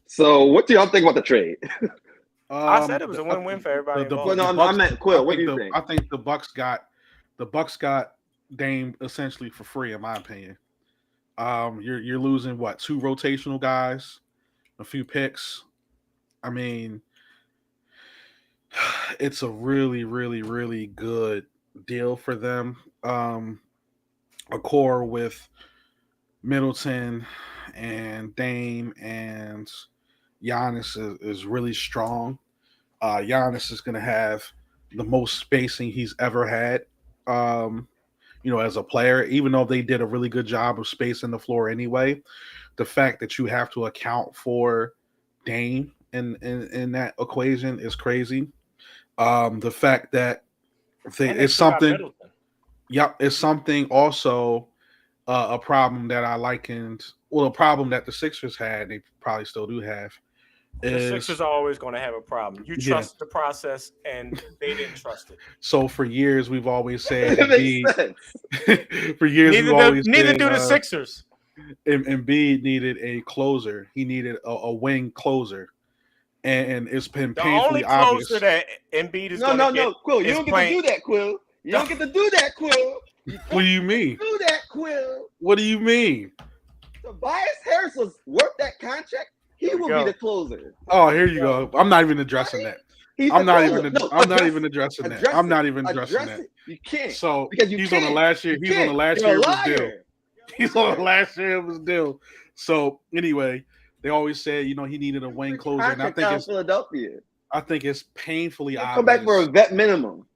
So what do y'all think about the trade? I said it was a win-win for everybody involved. I meant Quill. What do you think? I think the Bucks got Dame essentially for free, in my opinion. You're losing what, 2 rotational guys, a few picks. I mean, It's a really, really, really good deal for them. A core with Middleton and Dame and Giannis is really strong. Giannis is going to have the most spacing he's ever had, um, as a player, even though they did a really good job of spacing the floor anyway. The fact that you have to account for Dame in that equation is crazy. The fact that And they it's still got something, Middleton. yep, it's something also a problem that I likened, well, a problem that the Sixers had, they probably still do have, The is Sixers are always going to have a problem. You yeah. trust the process, and they didn't trust it. So for years we've always said It makes Embiid. For years we've Neither always do said the Sixers. Embiid needed a closer. He needed a wing closer, and it's been The only painfully obvious. closer that Embiid is No, going to get no, Quill. You is don't get playing. to do that, Quill. You don't get to do that, Quill. You What do you mean? do that, Quill. What do you mean? Tobias Harris was worth that contract. He Here we will go. be the closer. Oh, here you go. I'm not even addressing that. He's I'm the not closer. even. No, I'm not address even it. addressing that. Address I'm it. not even addressing Address that. it. You can't. So Because you he's can't. on the last year. You He's on the can't. last You're year a of his deal. liar. He's on the last year of his deal. So anyway, they always said he needed a wing closer, and I Contract out think Philadelphia. it's painfully obvious. Come back for a vet minimum.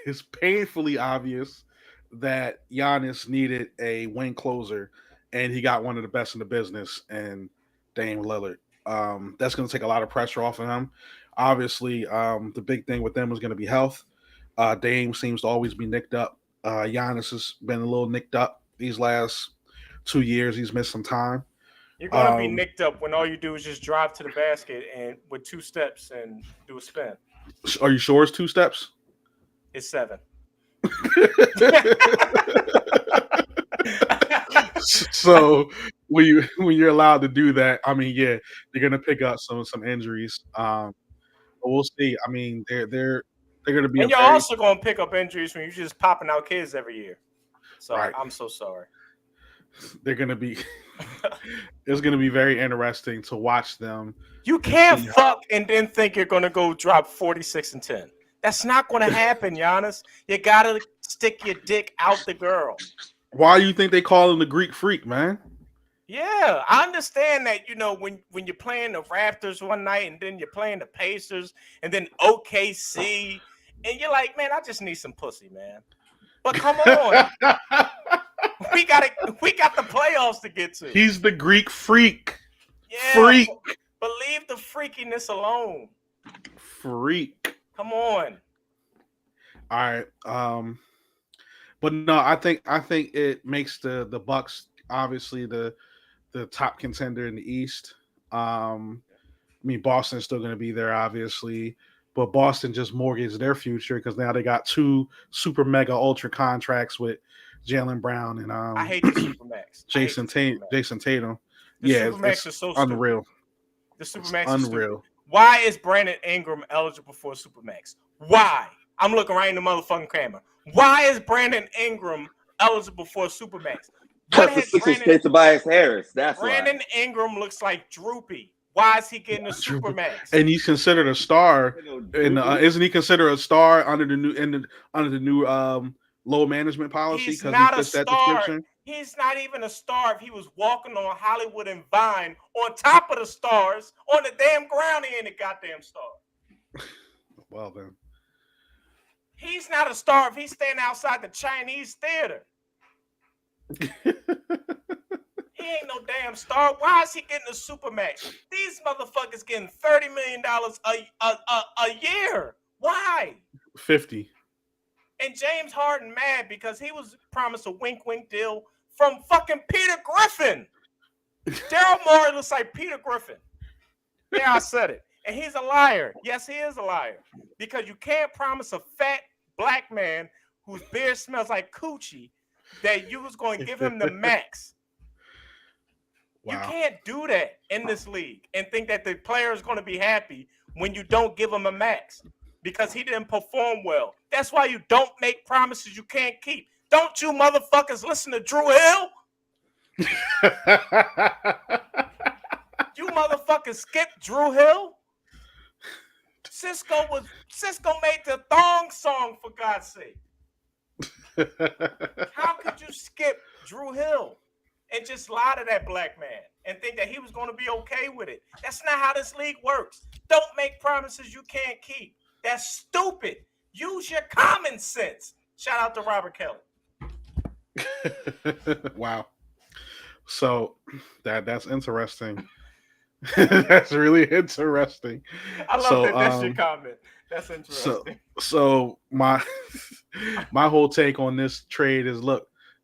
It's painfully obvious that Giannis needed a wing closer, and he got one of the best in the business, and Dame Lillard. That's going to take a lot of pressure off of him. Obviously, the big thing with them is going to be health. Dame seems to always be nicked up. Giannis has been a little nicked up these last 2 years. He's missed some time. You're going to be nicked up when all you do is just drive to the basket and with 2 steps and do a spin. Are you sure it's 2 steps? It's 7. So when you're allowed to do that, I mean, yeah, you're gonna pick up some injuries. But we'll see. I mean, they're gonna be. And you're also going to pick up injuries when you're just popping out kids every year. So Right. I'm so sorry. They're gonna be. It's gonna be very interesting to watch them. You can't fuck and then think you're going to go drop 46 and 10. That's not going to happen, Giannis. You got to stick your dick out the girl. Why do you think they call him the Greek Freak, man? Yeah, I understand that, when you're playing the Raptors one night and then you're playing the Pacers and then OKC and you're like, man, I just need some pussy, man. But come on. we got the playoffs to get to. He's the Greek Freak. Yeah, Freak. But leave the freakiness alone. Freak. Come on. All right. But no, I think it makes the Bucks obviously the top contender in the East. I mean, Boston's still going to be there, obviously, but Boston just mortgaged their future because now they got 2 super mega ultra contracts with Jaylen Brown and I hate the Supermax. Jason Tatum. The Yeah, Supermax it's is so unreal. Stupid. The Supermax is Unreal. stupid. Why is Brandon Ingram eligible for a Supermax? Why? I'm looking right in the motherfucking camera. Why is Brandon Ingram eligible for a Supermax? Because the Sixers pay Tobias Harris. That's Brandon Ingram looks like Droopy. Why is he getting a Supermax? And he's considered a star. And isn't he considered a star under the new low management policy? He's because not he a fits that star. description? He's not even a star if he was walking on Hollywood and Vine on top of the stars on the damn ground. He ain't a goddamn star. Well then, he's not a star if he's standing outside the Chinese theater. He ain't no damn star. Why is he getting a Supermax? These motherfuckers getting $30 million a year. Why? 50. And James Harden mad because he was promised a wink deal from fucking Peter Griffin. Daryl Morey looks like Peter Griffin. Yeah, I said it. And he's a liar. Yes, he is a liar. Because you can't promise a fat black man whose beard smells like coochie that you was going to give him the max. Wow. You can't do that in this league and think that the player is going to be happy when you don't give him a max because he didn't perform well. That's why you don't make promises you can't keep. Don't you motherfuckers listen to Drew Hill? You motherfuckers skip Drew Hill? Cisco made the thong song, for God's sake. How could you skip Drew Hill and just lie to that black man and think that he was going to be okay with it? That's not how this league works. Don't make promises you can't keep. That's stupid. Use your common sense. Shout out to Robert Kelly. Wow. So that's interesting. That's really interesting. I love that. That's your comment. That's interesting. So my whole take on this trade is: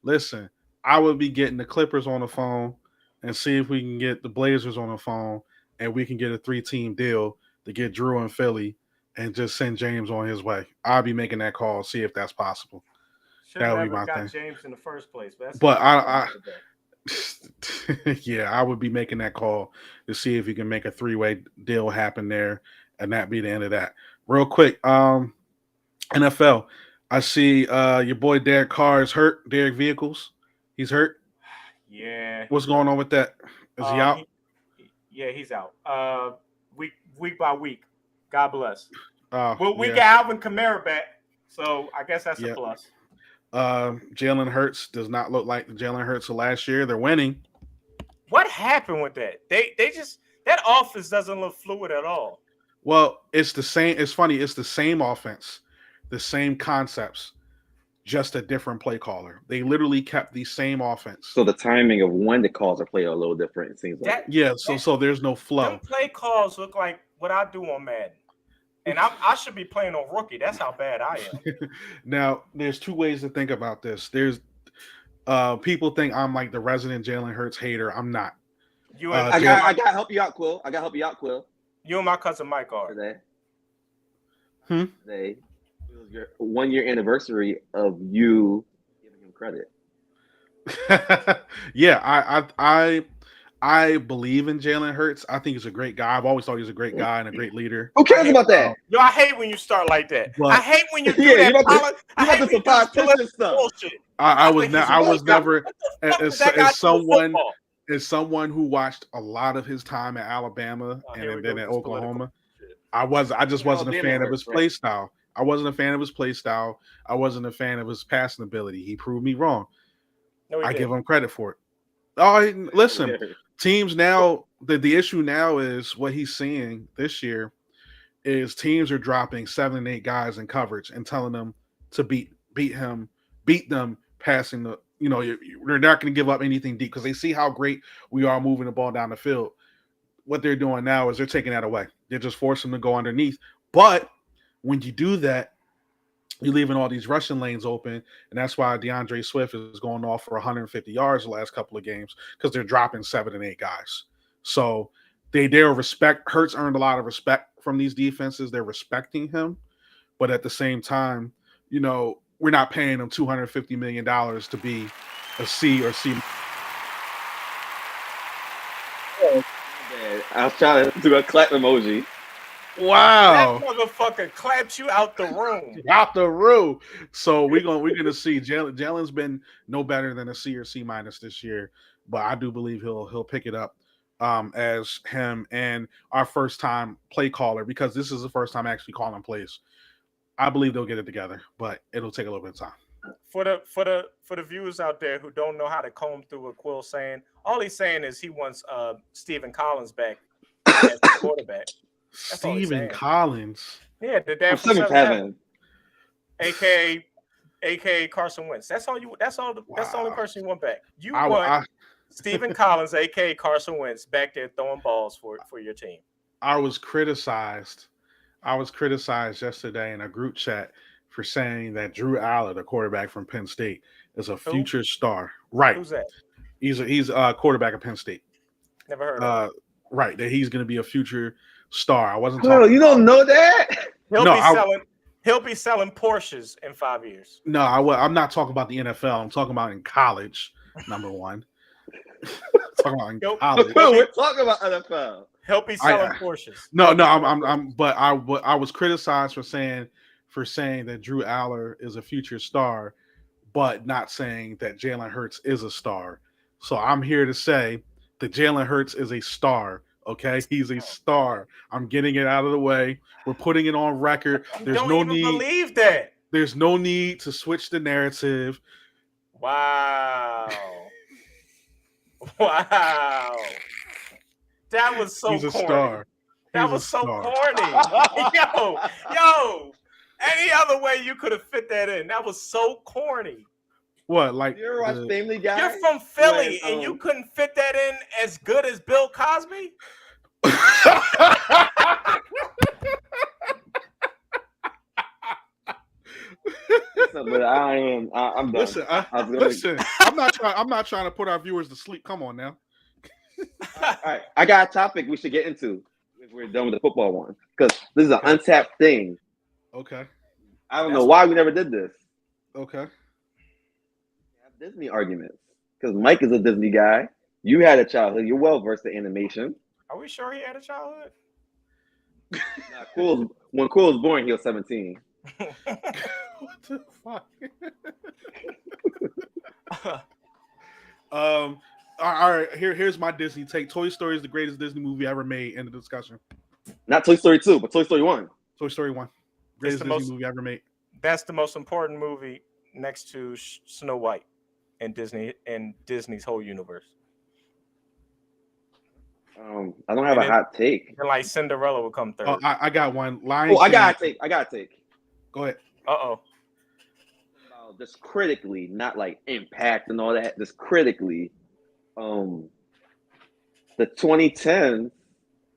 listen, I would be getting the Clippers on the phone and see if we can get the Blazers on the phone, and we can get a 3-team deal to get Drew in Philly and just send James on his way. I'll be making that call, see if that's possible. That would be my thing. James in the first place, but yeah, I would be making that call to see if you can make a 3-way deal happen there, and that be the end of that. Real quick, NFL. I see your boy Derek Carr is hurt. Derek Vehicles, he's hurt. Yeah. What's going on with that? Is he out? He's out. Week by week. God bless. We got Alvin Kamara back, so I guess that's a plus. Jalen Hurts does not look like the Jalen Hurts of last year. They're winning. What happened with that? They just, that offense doesn't look fluid at all. Well, it's the same. It's funny. It's the same offense, the same concepts, just a different play caller. They literally kept the same offense. So the timing of when the calls are played are a little different. It seems like. So there's no flow. Them play calls look like what I do on Madden. And I should be playing on rookie. That's how bad I am. Now, there's two ways to think about this. There's people think I'm like the resident Jalen Hurts hater. I'm not. I got to help you out, Quill. You and my cousin Mike are. Today it was your 1-year anniversary of you giving him credit. Yeah, I believe in Jalen Hurts. I think he's a great guy. I've always thought he's a great guy and a great leader. Who cares about that? Yo, I hate when you start like that. But, I hate when you do that. You got the surprise pitching stuff. I was never as someone who watched a lot of his time at Alabama and then at Oklahoma. I just wasn't a fan of his play style. I wasn't a fan of his play style. I wasn't a fan of his passing ability. He proved me wrong. I give him credit for it. Oh, listen, teams now, the issue now is what he's seeing this year is teams are dropping 7 and 8 guys in coverage and telling them to beat them passing the, they're not going to give up anything deep because they see how great we are moving the ball down the field. What they're doing now is they're taking that away. They're just forcing them to go underneath. But when you do that, you're leaving all these rushing lanes open, and that's why DeAndre Swift is going off for 150 yards the last couple of games because they're dropping 7 and 8 guys. So they're respect. Hurts earned a lot of respect from these defenses. They're respecting him, but at the same time, we're not paying him $250 million to be a C or C. I was trying to do a clap emoji. Wow! That motherfucker claps you out the room. Out the room. So we're gonna see. Jalen's been no better than a C or C minus this year, but I do believe he'll pick it up as him and our first time play caller because this is the first time actually calling plays. I believe they'll get it together, but it'll take a little bit of time. For the viewers out there who don't know how to comb through what Quill's saying, all he's saying is he wants Stephen Collins back as the quarterback. That's Stephen Collins. Yeah, the dad from 7-7. AKA Carson Wentz. That's the only person you want back. You want Stephen Collins, AKA Carson Wentz, back there throwing balls for your team. I was criticized yesterday in a group chat for saying that Drew Aller, the quarterback from Penn State, is a future star. Right. Who's that? He's a quarterback of Penn State. Never heard of him. Right, that he's going to be a future star. I wasn't talking. Oh, you don't know that? He'll be selling Porsches in 5 years. No, I'm not talking about the NFL. I'm talking about in college. Number one. Talking about in college. We're talking about NFL. He'll be selling Porsches. No. But I was criticized for saying that Drew Aller is a future star, but not saying that Jalen Hurts is a star. So I'm here to say that Jalen Hurts is a star Okay, he's a star. I'm getting it out of the way. We're putting it on record. There's Don't no even need. believe that. There's no need to switch the narrative. Wow. Wow. That was so He's a corny. star. That He's a was so star. corny. Yo. Any other way you could have fit that in? That was so corny. What, like? You ever watch Family Guy? You're from Philly When, and you couldn't fit that in as good as Bill Cosby? But I'm done. Listen, I'm not trying to put our viewers to sleep. Come on now. All right, I got a topic we should get into if we're done with the football one, because this is an untapped thing. Okay. I don't know why we never did this. Okay. Disney arguments, because Mike is a Disney guy. You had a childhood. You're well versed in animation. Are we sure he had a childhood? When Cool was born, he was 17. What the fuck? All right. Here's my Disney take. Toy Story is the greatest Disney movie ever made. End of the discussion. Not Toy Story 2, but Toy Story 1. Toy Story 1. Greatest Disney movie ever made. That's the most important movie next to Snow White and Disney's whole universe. I don't have a hot take. And like Cinderella will come third. Oh, I got one. I got a take. Go ahead. Just critically, not like impact and all that. Just critically, the 2010s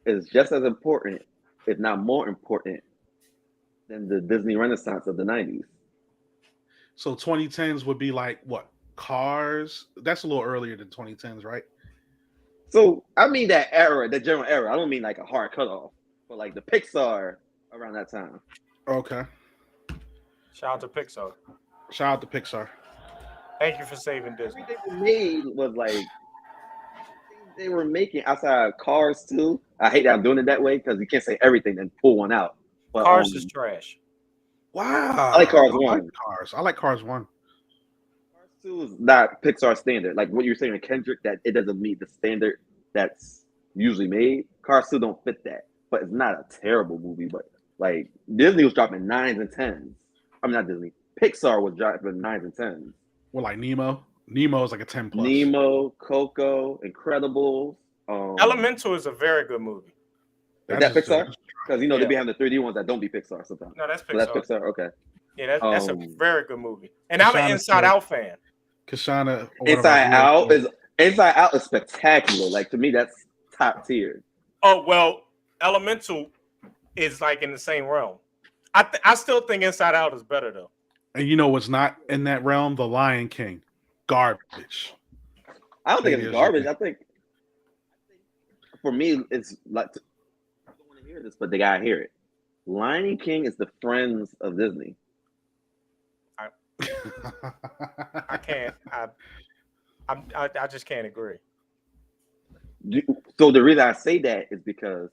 is just as important, if not more important, than the Disney Renaissance of the 90s. So 2010s would be like what? Cars? That's a little earlier than 2010s, right? So I mean that era, the general era. I don't mean like a hard cutoff, but like the Pixar around that time. Okay. Shout out to Pixar. Shout out to Pixar. Thank you for saving Disney. Everything they made was like they were making outside of Cars too. I hate that I'm doing it that way because you can't say everything and pull one out. But, Cars is trash. Wow. I like Cars 1. I like Cars 1. Cars 2 is not Pixar standard. Like what you're saying, Kendrick, that it doesn't meet the standard that's usually made. Cars 2 don't fit that. But it's not a terrible movie. But like Disney was dropping 9s and 10s. I mean, not Disney. Pixar was dropping 9s and 10s. Well, like Nemo. Nemo is like a 10 plus. Nemo, Coco, Incredibles. Elemental is a very good movie. Is that Pixar? Because they be having the 3D ones that don't be Pixar sometimes. No, that's Pixar. So that's Pixar. Okay. Yeah, that's a very good movie. And I'm an Inside Out fan. Kashana. Inside Out is spectacular. Like to me, that's top tier. Oh well, Elemental is like in the same realm. I still think Inside Out is better though. And you know what's not in that realm? The Lion King. Garbage. I don't think it's garbage. I think for me, it's like I don't want to hear this, but they gotta hear it. Lion King is the Friends of Disney. I can't. I just can't agree. So the reason I say that is because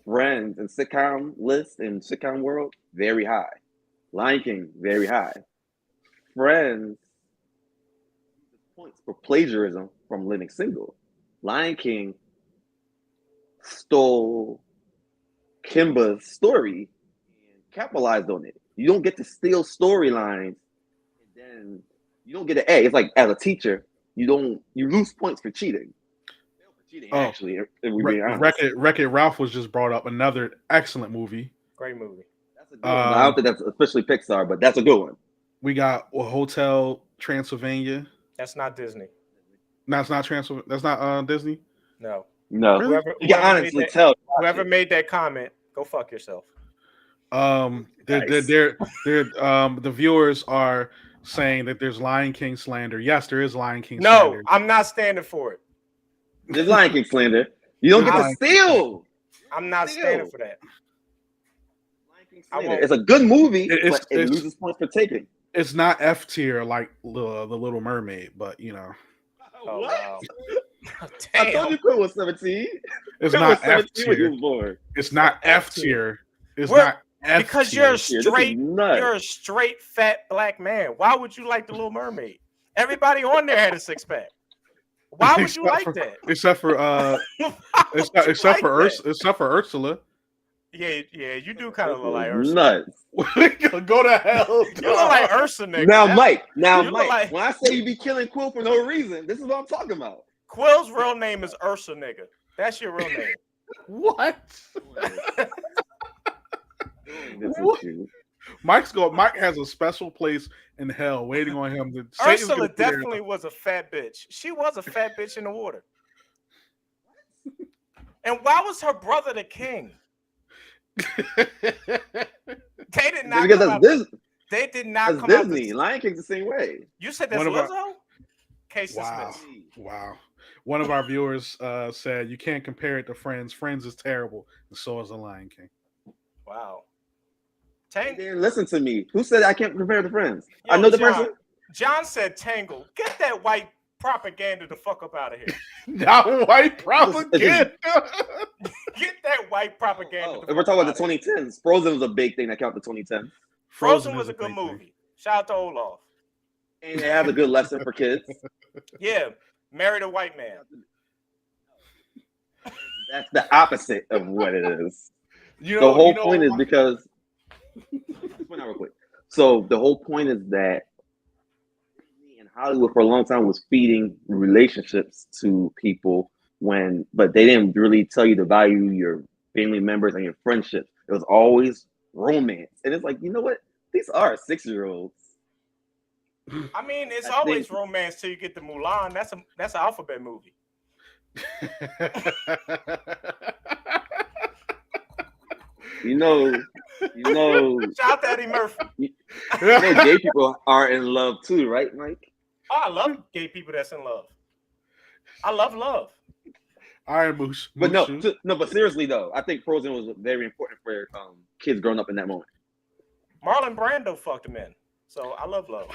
Friends and sitcom list in sitcom world very high. Lion King very high. Friends points for plagiarism from Living Single. Lion King stole Kimba's story and capitalized on it. You don't get to steal storylines and then you don't get an A. It's like as a teacher, you lose points for cheating. Actually, if we're being honest. Wreck-It Ralph was just brought up. Another excellent movie. Great movie. That's a good one. I don't think that's officially Pixar, but that's a good one. We got Hotel Transylvania. That's not Disney. No, it's not Transylvania. That's not Disney. No. Really? You can honestly tell. Whoever made that comment, go fuck yourself. The viewers are saying that there's Lion King slander. Yes, there is Lion King slander. No, I'm not standing for it. There's Lion King slander. You don't get to steal. I'm not standing for that. It's a good movie, but it loses points for taking. It's not F tier like the Little Mermaid, but you know. Oh, what? Wow. I told you Quinn was 17. It's not F tier. It's not F tier. It's not F because tier. You're a straight fat black man. Why would you like the Little Mermaid? Everybody on there had a six pack. Why would you like that? Except for except for Ursula. Yeah, you do kind of look like Ursula. Ursula. Nuts. Go to hell. You look like Ursula, nigga. Now, Mike. Mike. When I say you be killing Quill for no reason, this is what I'm talking about. Quill's real name is Ursula, nigga. That's your real name. What? What? Mike has a special place in hell waiting on him to. Ursula definitely was a fat bitch. She was a fat bitch in the water. And why was her brother the king? They did not. They did not come out. Disney. Lion King's the same way. You said that's Lizzo? Case dismissed. Wow. One of our viewers said you can't compare it to Friends. Friends is terrible, and so is The Lion King. Wow. Didn't listen to me. Who said I can't compare to Friends? I know the person. John said Tangled. Get that white propaganda the fuck up out of here. Not white propaganda. Get that white propaganda. If we're talking about the 2010s, Frozen was a big thing that counted the 2010s. Frozen was a good movie. Shout out to Olaf. And it has a good lesson for kids. Yeah, married a white man. That's the opposite of what it is. The whole point is because. Real quick. So the whole point is that in Hollywood for a long time was feeding relationships to people but they didn't really tell you to value your family members and your friendships. It was always romance, and it's like, you know what? These are 6-year-olds. I mean, it's always romance till you get to Mulan. That's an alphabet movie. You know. Shout out to Eddie Murphy. You know, gay people are in love too, right, Mike? Oh, I love gay people that's in love. I love love. All right, Moose. But but seriously though, I think Frozen was very important for kids growing up in that moment. Marlon Brando fucked him in, so I love love.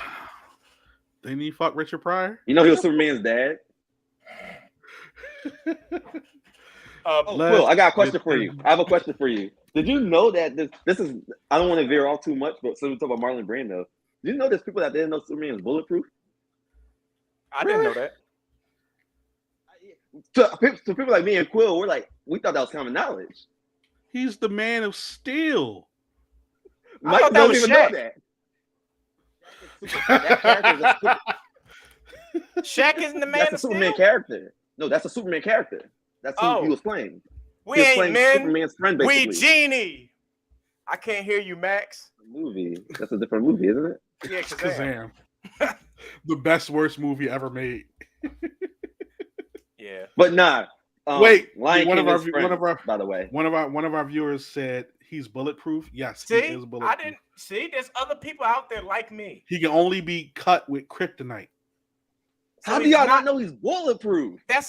Didn't he fuck Richard Pryor? You know he was Superman's dad. Will, I got a question for you. I have a question for you. Did you know that this is? I don't want to veer off too much, but since we talk about Marlon Brando, did you know there's people that didn't know Superman is bulletproof? I didn't know that. So people like me and Quill, we thought that was common knowledge. He's the Man of Steel. Mike don't even know that. Shaq isn't the Man That's of a Superman Steel? character. No, that's a Superman character. That's who he was playing. We ain't men. Superman's friend, basically. We genie. I can't hear you, Max. Movie. That's a different movie, isn't it? Yeah, Kazam. The best worst movie ever made. Yeah. But nah. Wait. Lion one King of is friends, our by the way. One of our viewers said he's bulletproof. Yes, he is bulletproof. I didn't see. There's other people out there like me. He can only be cut with kryptonite. So how do y'all not know he's bulletproof? That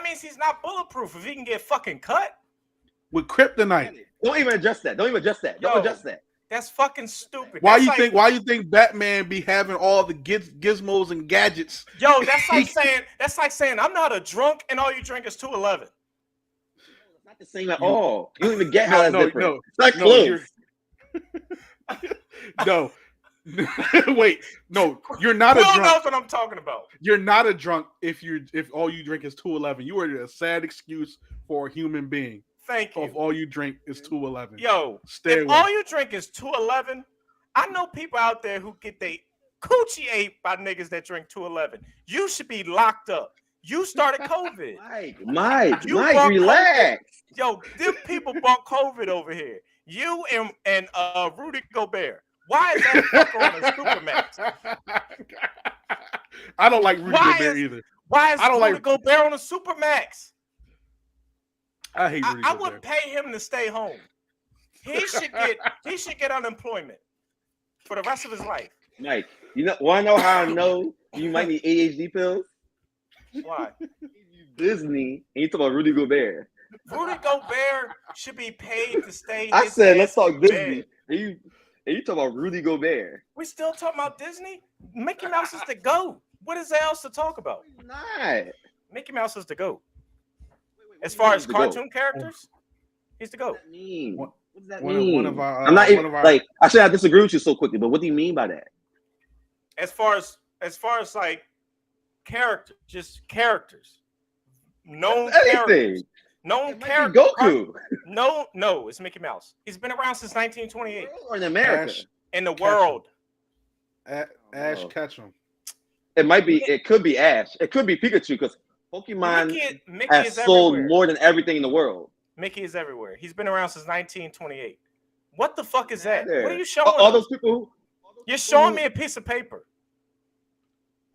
means he's not bulletproof if he can get fucking cut with kryptonite. Don't even adjust that. Don't adjust that. That's fucking stupid. Why you think Batman be having all the gizmos and gadgets? Yo, that's like saying I'm not a drunk and all you drink is 211. It's not the same at all. You don't even get how that's different. It's like clothes. No. Wait, no, you're not a drunk. Who knows what I'm talking about? You're not a drunk if all you drink is 211. You are a sad excuse for a human being. Thank you. If all you drink is 211. Yo, stay if away. All you drink is 211, I know people out there who get they coochie ate by niggas that drink 211. You should be locked up. You started COVID. Mike, relax. COVID. Yo, them people bought COVID over here. You and Rudy Gobert. Why is that fucker on a Supermax? I don't like Rudy Gobert either. Why is Rudy Gobert on a Supermax? I hate Rudy Gobert. I would pay him to stay home. He should get unemployment for the rest of his life. Mike, wanna know how I know you might need ADHD pills? Why? Disney and you talk about Rudy Gobert. Rudy Gobert should be paid to stay. I said let's talk Disney. And you talk about Rudy Gobert. We still talking about Disney? Mickey Mouse is the GOAT. What is there else to talk about? Not. Mickey Mouse is the GOAT. As far as cartoon characters, he's the GOAT. What does that mean? I should have disagree with you so quickly, but what do you mean by that? As far as like characters, just characters, known Anything. characters, known It might be characters. Goku. No, it's Mickey Mouse. He's been around since 1928 Or in America. Ash, in the Catch world. Ash Oh. Ketchum. It might be. It could be Ash. It could be Pikachu because Pokemon Mickey has is sold everywhere. more than everything in the world. Mickey is everywhere. He's been around since 1928. What the fuck is that? There. What are you showing? All us? those people. You're showing me a piece of paper.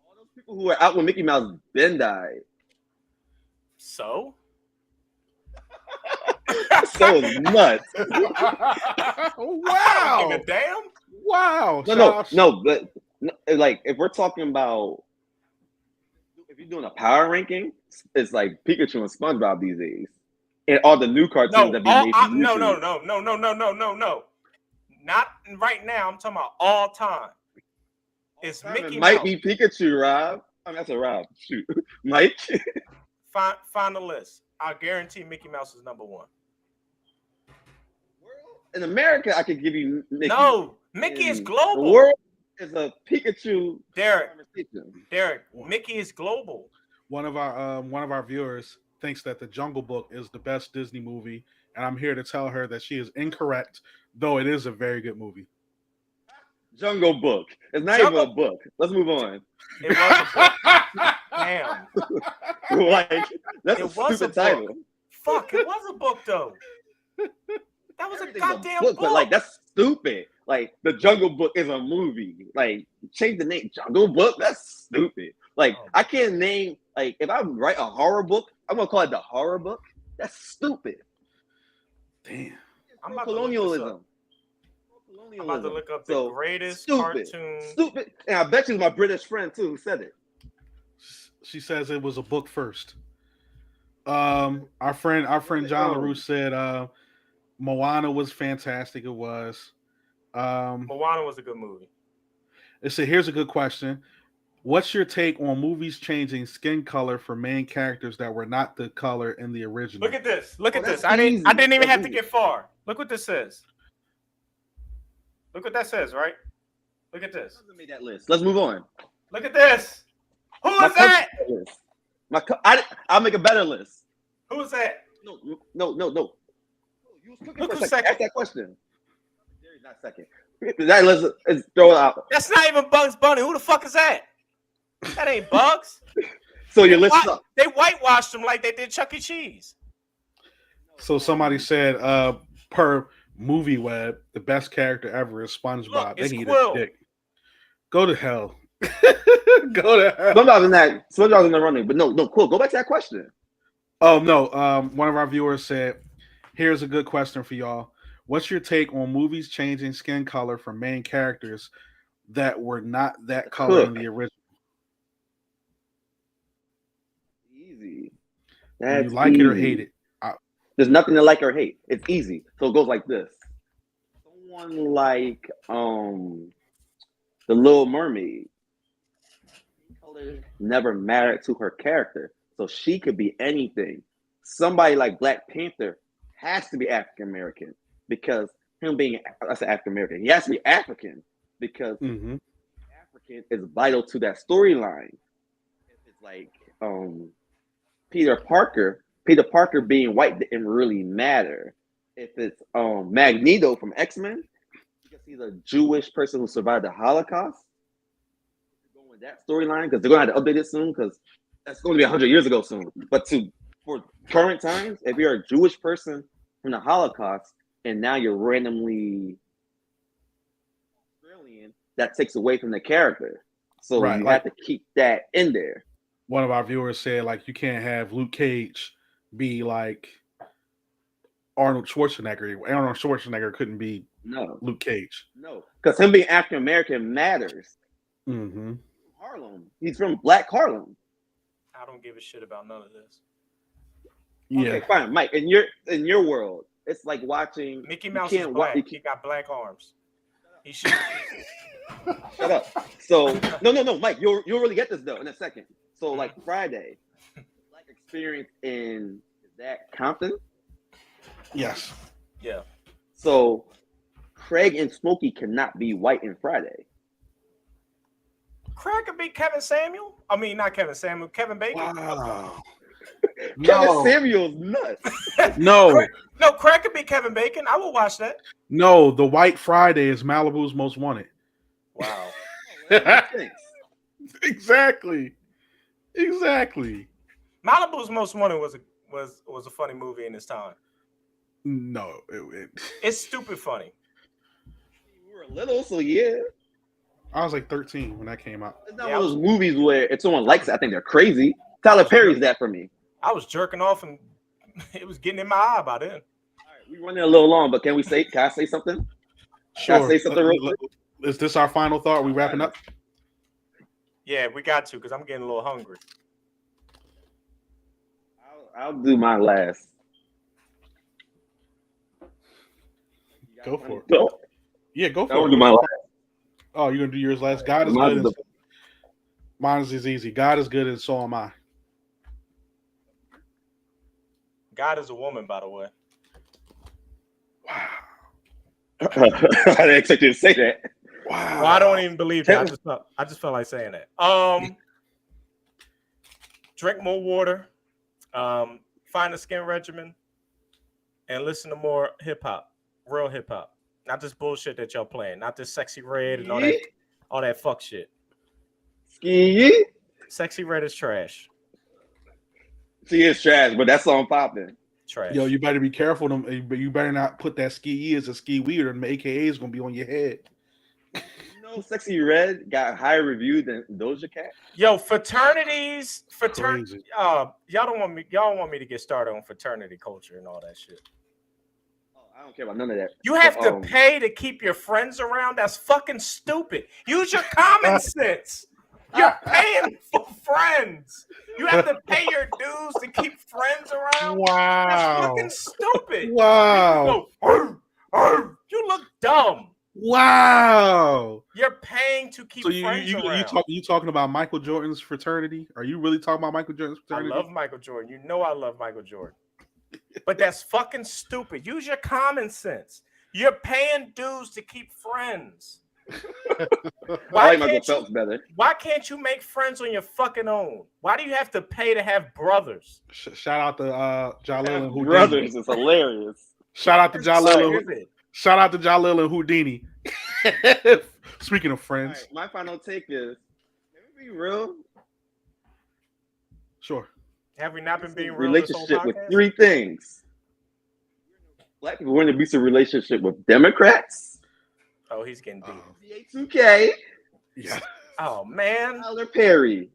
All those people who were out when Mickey Mouse then died. So? So nuts. Wow. Give a damn? Wow. No, but like if we're talking about if you're doing a power ranking, it's like Pikachu and SpongeBob these days, and all the new cartoons No, that be made. from no. YouTube. Not right now. I'm talking about all time. It's Mickey It might Mouse. be Pikachu, Rob. I mean, that's a Rob. Shoot, Mike. Find the list. I guarantee Mickey Mouse is number one. In America, I could give you Mickey. No, Mickey is In global. The world is a Pikachu. Derek, conversation. Mickey is global. One of our viewers thinks that The Jungle Book is the best Disney movie, and I'm here to tell her that she is incorrect, though it is a very good movie. Jungle Book. It's not even a book. Let's move on. It was a book. Damn. Like that's It a was a stupid book. title. Fuck, it was a book though. That was a Everything's goddamn book, book. but like that's stupid. Like the Jungle Book is a movie. Like change the name Jungle Book. That's stupid. Like I can't name like if I write a horror book, I'm gonna call it the horror book. That's stupid. Damn. I'm about to look this Colonialism. up. I'm about to look up the So, greatest stupid. cartoon. Stupid. And I bet you it was my British friend too who said it. She says it was a book first. Our friend John LaRue said Moana was fantastic. It was. Moana was a good movie. It said, here's a good question. What's your take on movies changing skin color for main characters that were not the color in the original? Look at this. Look at that's this. I didn't even easy. have to get far. Look what this says. Look what that says, right? Look at this. Made that list. Let's move on. Look at this. Who My is that? cousin made that list. I'll make a better list. Who is that? No. You was cooking Look for a who's second. second. Ask that question. Jerry's not second. That list is throw it out. That's not even Bugs Bunny. Who the fuck is that? That ain't Bugs. So your list sucks. They whitewashed him like they did Chuck E. Cheese. So somebody said, per Movie Web, the best character ever is SpongeBob. Look, They it's need Quill. a dick. Go to hell. Go to hell. SpongeBob's in the running, but no, cool. Go back to that question. Oh no. One of our viewers said, here's a good question for y'all. What's your take on movies changing skin color for main characters that were not that color in the original? Easy. Do you like it or hate it? There's nothing to like or hate. It's easy. So it goes like this. Someone like The Little Mermaid. Color never mattered to her character. So she could be anything. Somebody like Black Panther has to be African American because him being African American, he has to be African because African is vital to that storyline. If it's like Peter Parker being white didn't really matter. If it's Magneto from X-Men, because he's a Jewish person who survived the Holocaust, going with that storyline because they're gonna have to update it soon because that's going to be 100 years ago soon. But for current times, if you're a Jewish person from the Holocaust and now you're randomly Australian, that takes away from the character. So Right, you like- have to keep that in there. One of our viewers said, like, you can't have Luke Cage be like Arnold Schwarzenegger. Arnold Schwarzenegger couldn't be No, Luke Cage. no, because him being African American matters. Mm-hmm. Harlem, he's from Black Harlem. I don't give a shit about none of this. Yeah. Okay, fine, Mike. In your world, it's like watching Mickey Mouse you is can't black. wa- He got black arms. He should. Shut up. So no, Mike, you'll really get this though in a second. So like Friday, like experience in is that Compton? Yes. Yeah. So Craig and Smokey cannot be white in Friday. Craig could be Kevin Samuel. I mean, not Kevin Samuel. Kevin Bacon. Wow. Kevin Samuel's nuts. No, No, Craig could be Kevin Bacon. I will watch that. no. The White Friday is Malibu's Most Wanted. Wow. Exactly. Malibu's Most Wanted was a funny movie in its time. No, It's stupid funny. We were little, so yeah. I was like 13 when that came out. It's not one of those movies where if someone likes it, I think they're crazy. Tyler Perry's that for me. I was jerking off and it was getting in my eye by then. All right, we running a little long, but can I say something? Sure. Can I say something real quick? Is this our final thought? Are we wrapping up? Yeah, we got to because I'm getting a little hungry. I'll do my last. Go for it. Go. Yeah, go for I'll it. do my last. Oh, you're gonna do yours last. God is Mine's good. Mine is easy. God is good, and so am I. God is a woman, by the way. Wow. I didn't expect you to say that. Wow. Well, I don't even believe that. I just felt like saying that. Drink more water. Find a skin regimen, and listen to more hip hop, real hip hop, not this bullshit that y'all playing, not this Sexy Red and all that fuck shit. Ski. Sexy Red is trash. She is trash, but that song popping. Trash. Yo, you better be careful. But you better not put that ski as a ski weird, and the AKA is gonna be on your head. You know, Sexy Red got higher review than Doja Cat. Yo, fraternities. Crazy. Y'all want me to get started on fraternity culture and all that shit. Oh, I don't care about none of that. You have to pay to keep your friends around. That's fucking stupid. Use your common sense. You're paying for friends. You have to pay your dues to keep friends around. Wow. That's fucking stupid. Wow. You look dumb. Wow. You're paying to keep So friends around. you talking about Michael Jordan's fraternity? Are you really talking about Michael Jordan's fraternity? I love Michael Jordan. You know I love Michael Jordan. But that's fucking stupid. Use your common sense. You're paying dues to keep friends. I like Michael Phelps better. Why can't you make friends on your fucking own? Why do you have to pay to have brothers? Shout out to Jalil and Houdini. Brothers is hilarious. Shout out to Jalil. Is it? Shout out to Jalil and Houdini. Speaking of friends, Right, my final take is: can we be real? sure. Have we not been being real this whole Relationship with podcast? three things. Black people are in an abusive relationship with Democrats, Oh, he's getting deep. NBA 2K, Yeah. Oh man. Tyler Perry.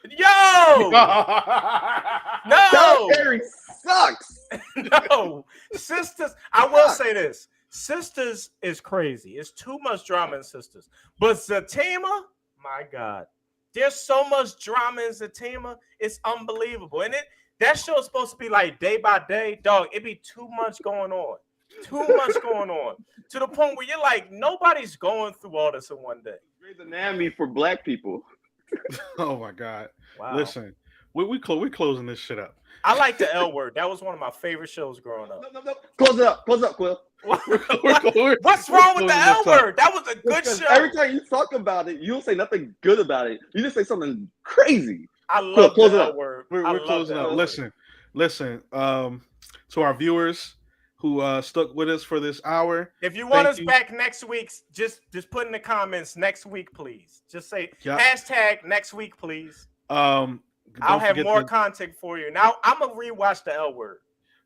Yo! Tyler No! Perry sucks. No. Sisters, I will say this. Sisters is crazy. It's too much drama in Sisters. But Zatima, my God. There's so much drama in Zatima. It's unbelievable. And that show is supposed to be like day by day. Dog, it be too much going on. Too much going on. To the point where you're like, nobody's going through all this in one day. Grey's Anatomy for black people. Oh my God. Wow. Listen, we're closing this shit up. I like the L Word. That was one of my favorite shows growing up. No. Close it up, Quill. What's wrong with the L Word? That was a good Because show. every time you talk about it, you don't say nothing good about it. You just say something crazy. I love Close the it L up. Word. We're I love closing the up. L Word. Listen. To our viewers who stuck with us for this hour. If you want Thank us you. back next week, just put in the comments next week, please. Just say Yep. hashtag next week, please. Don't I'll have forget more to- content for you. Now I'm gonna rewatch the L Word.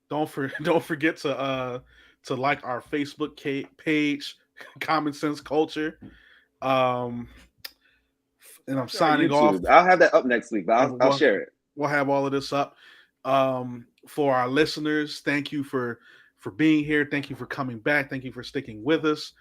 Don't forget to like our Facebook page, Common Sense Culture. And I'm signing off. I'll have that up next week, but I'll share it. We'll have all of this up. For our listeners, thank you for being here. Thank you for coming back. Thank you for sticking with us.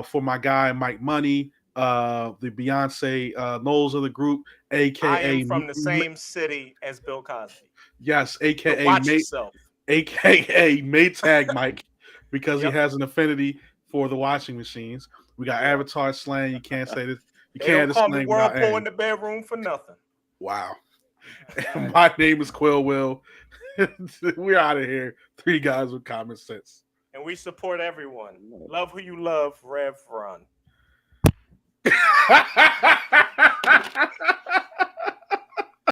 For my guy Mike Money, the Beyonce Knowles of the group, I aka am from the same city as Bill Cosby. yes, So aka watch yourself. aka Maytag Mike, because Yep. he has an affinity for the washing machines. We got Avatar slang. You can't say this. You They can't don't call me slang without Whirlpool aim. in the bedroom for nothing. Wow. My name is Quill Will. We're out of here. Three guys with common sense. And we support everyone. Love who you love, Rev Run.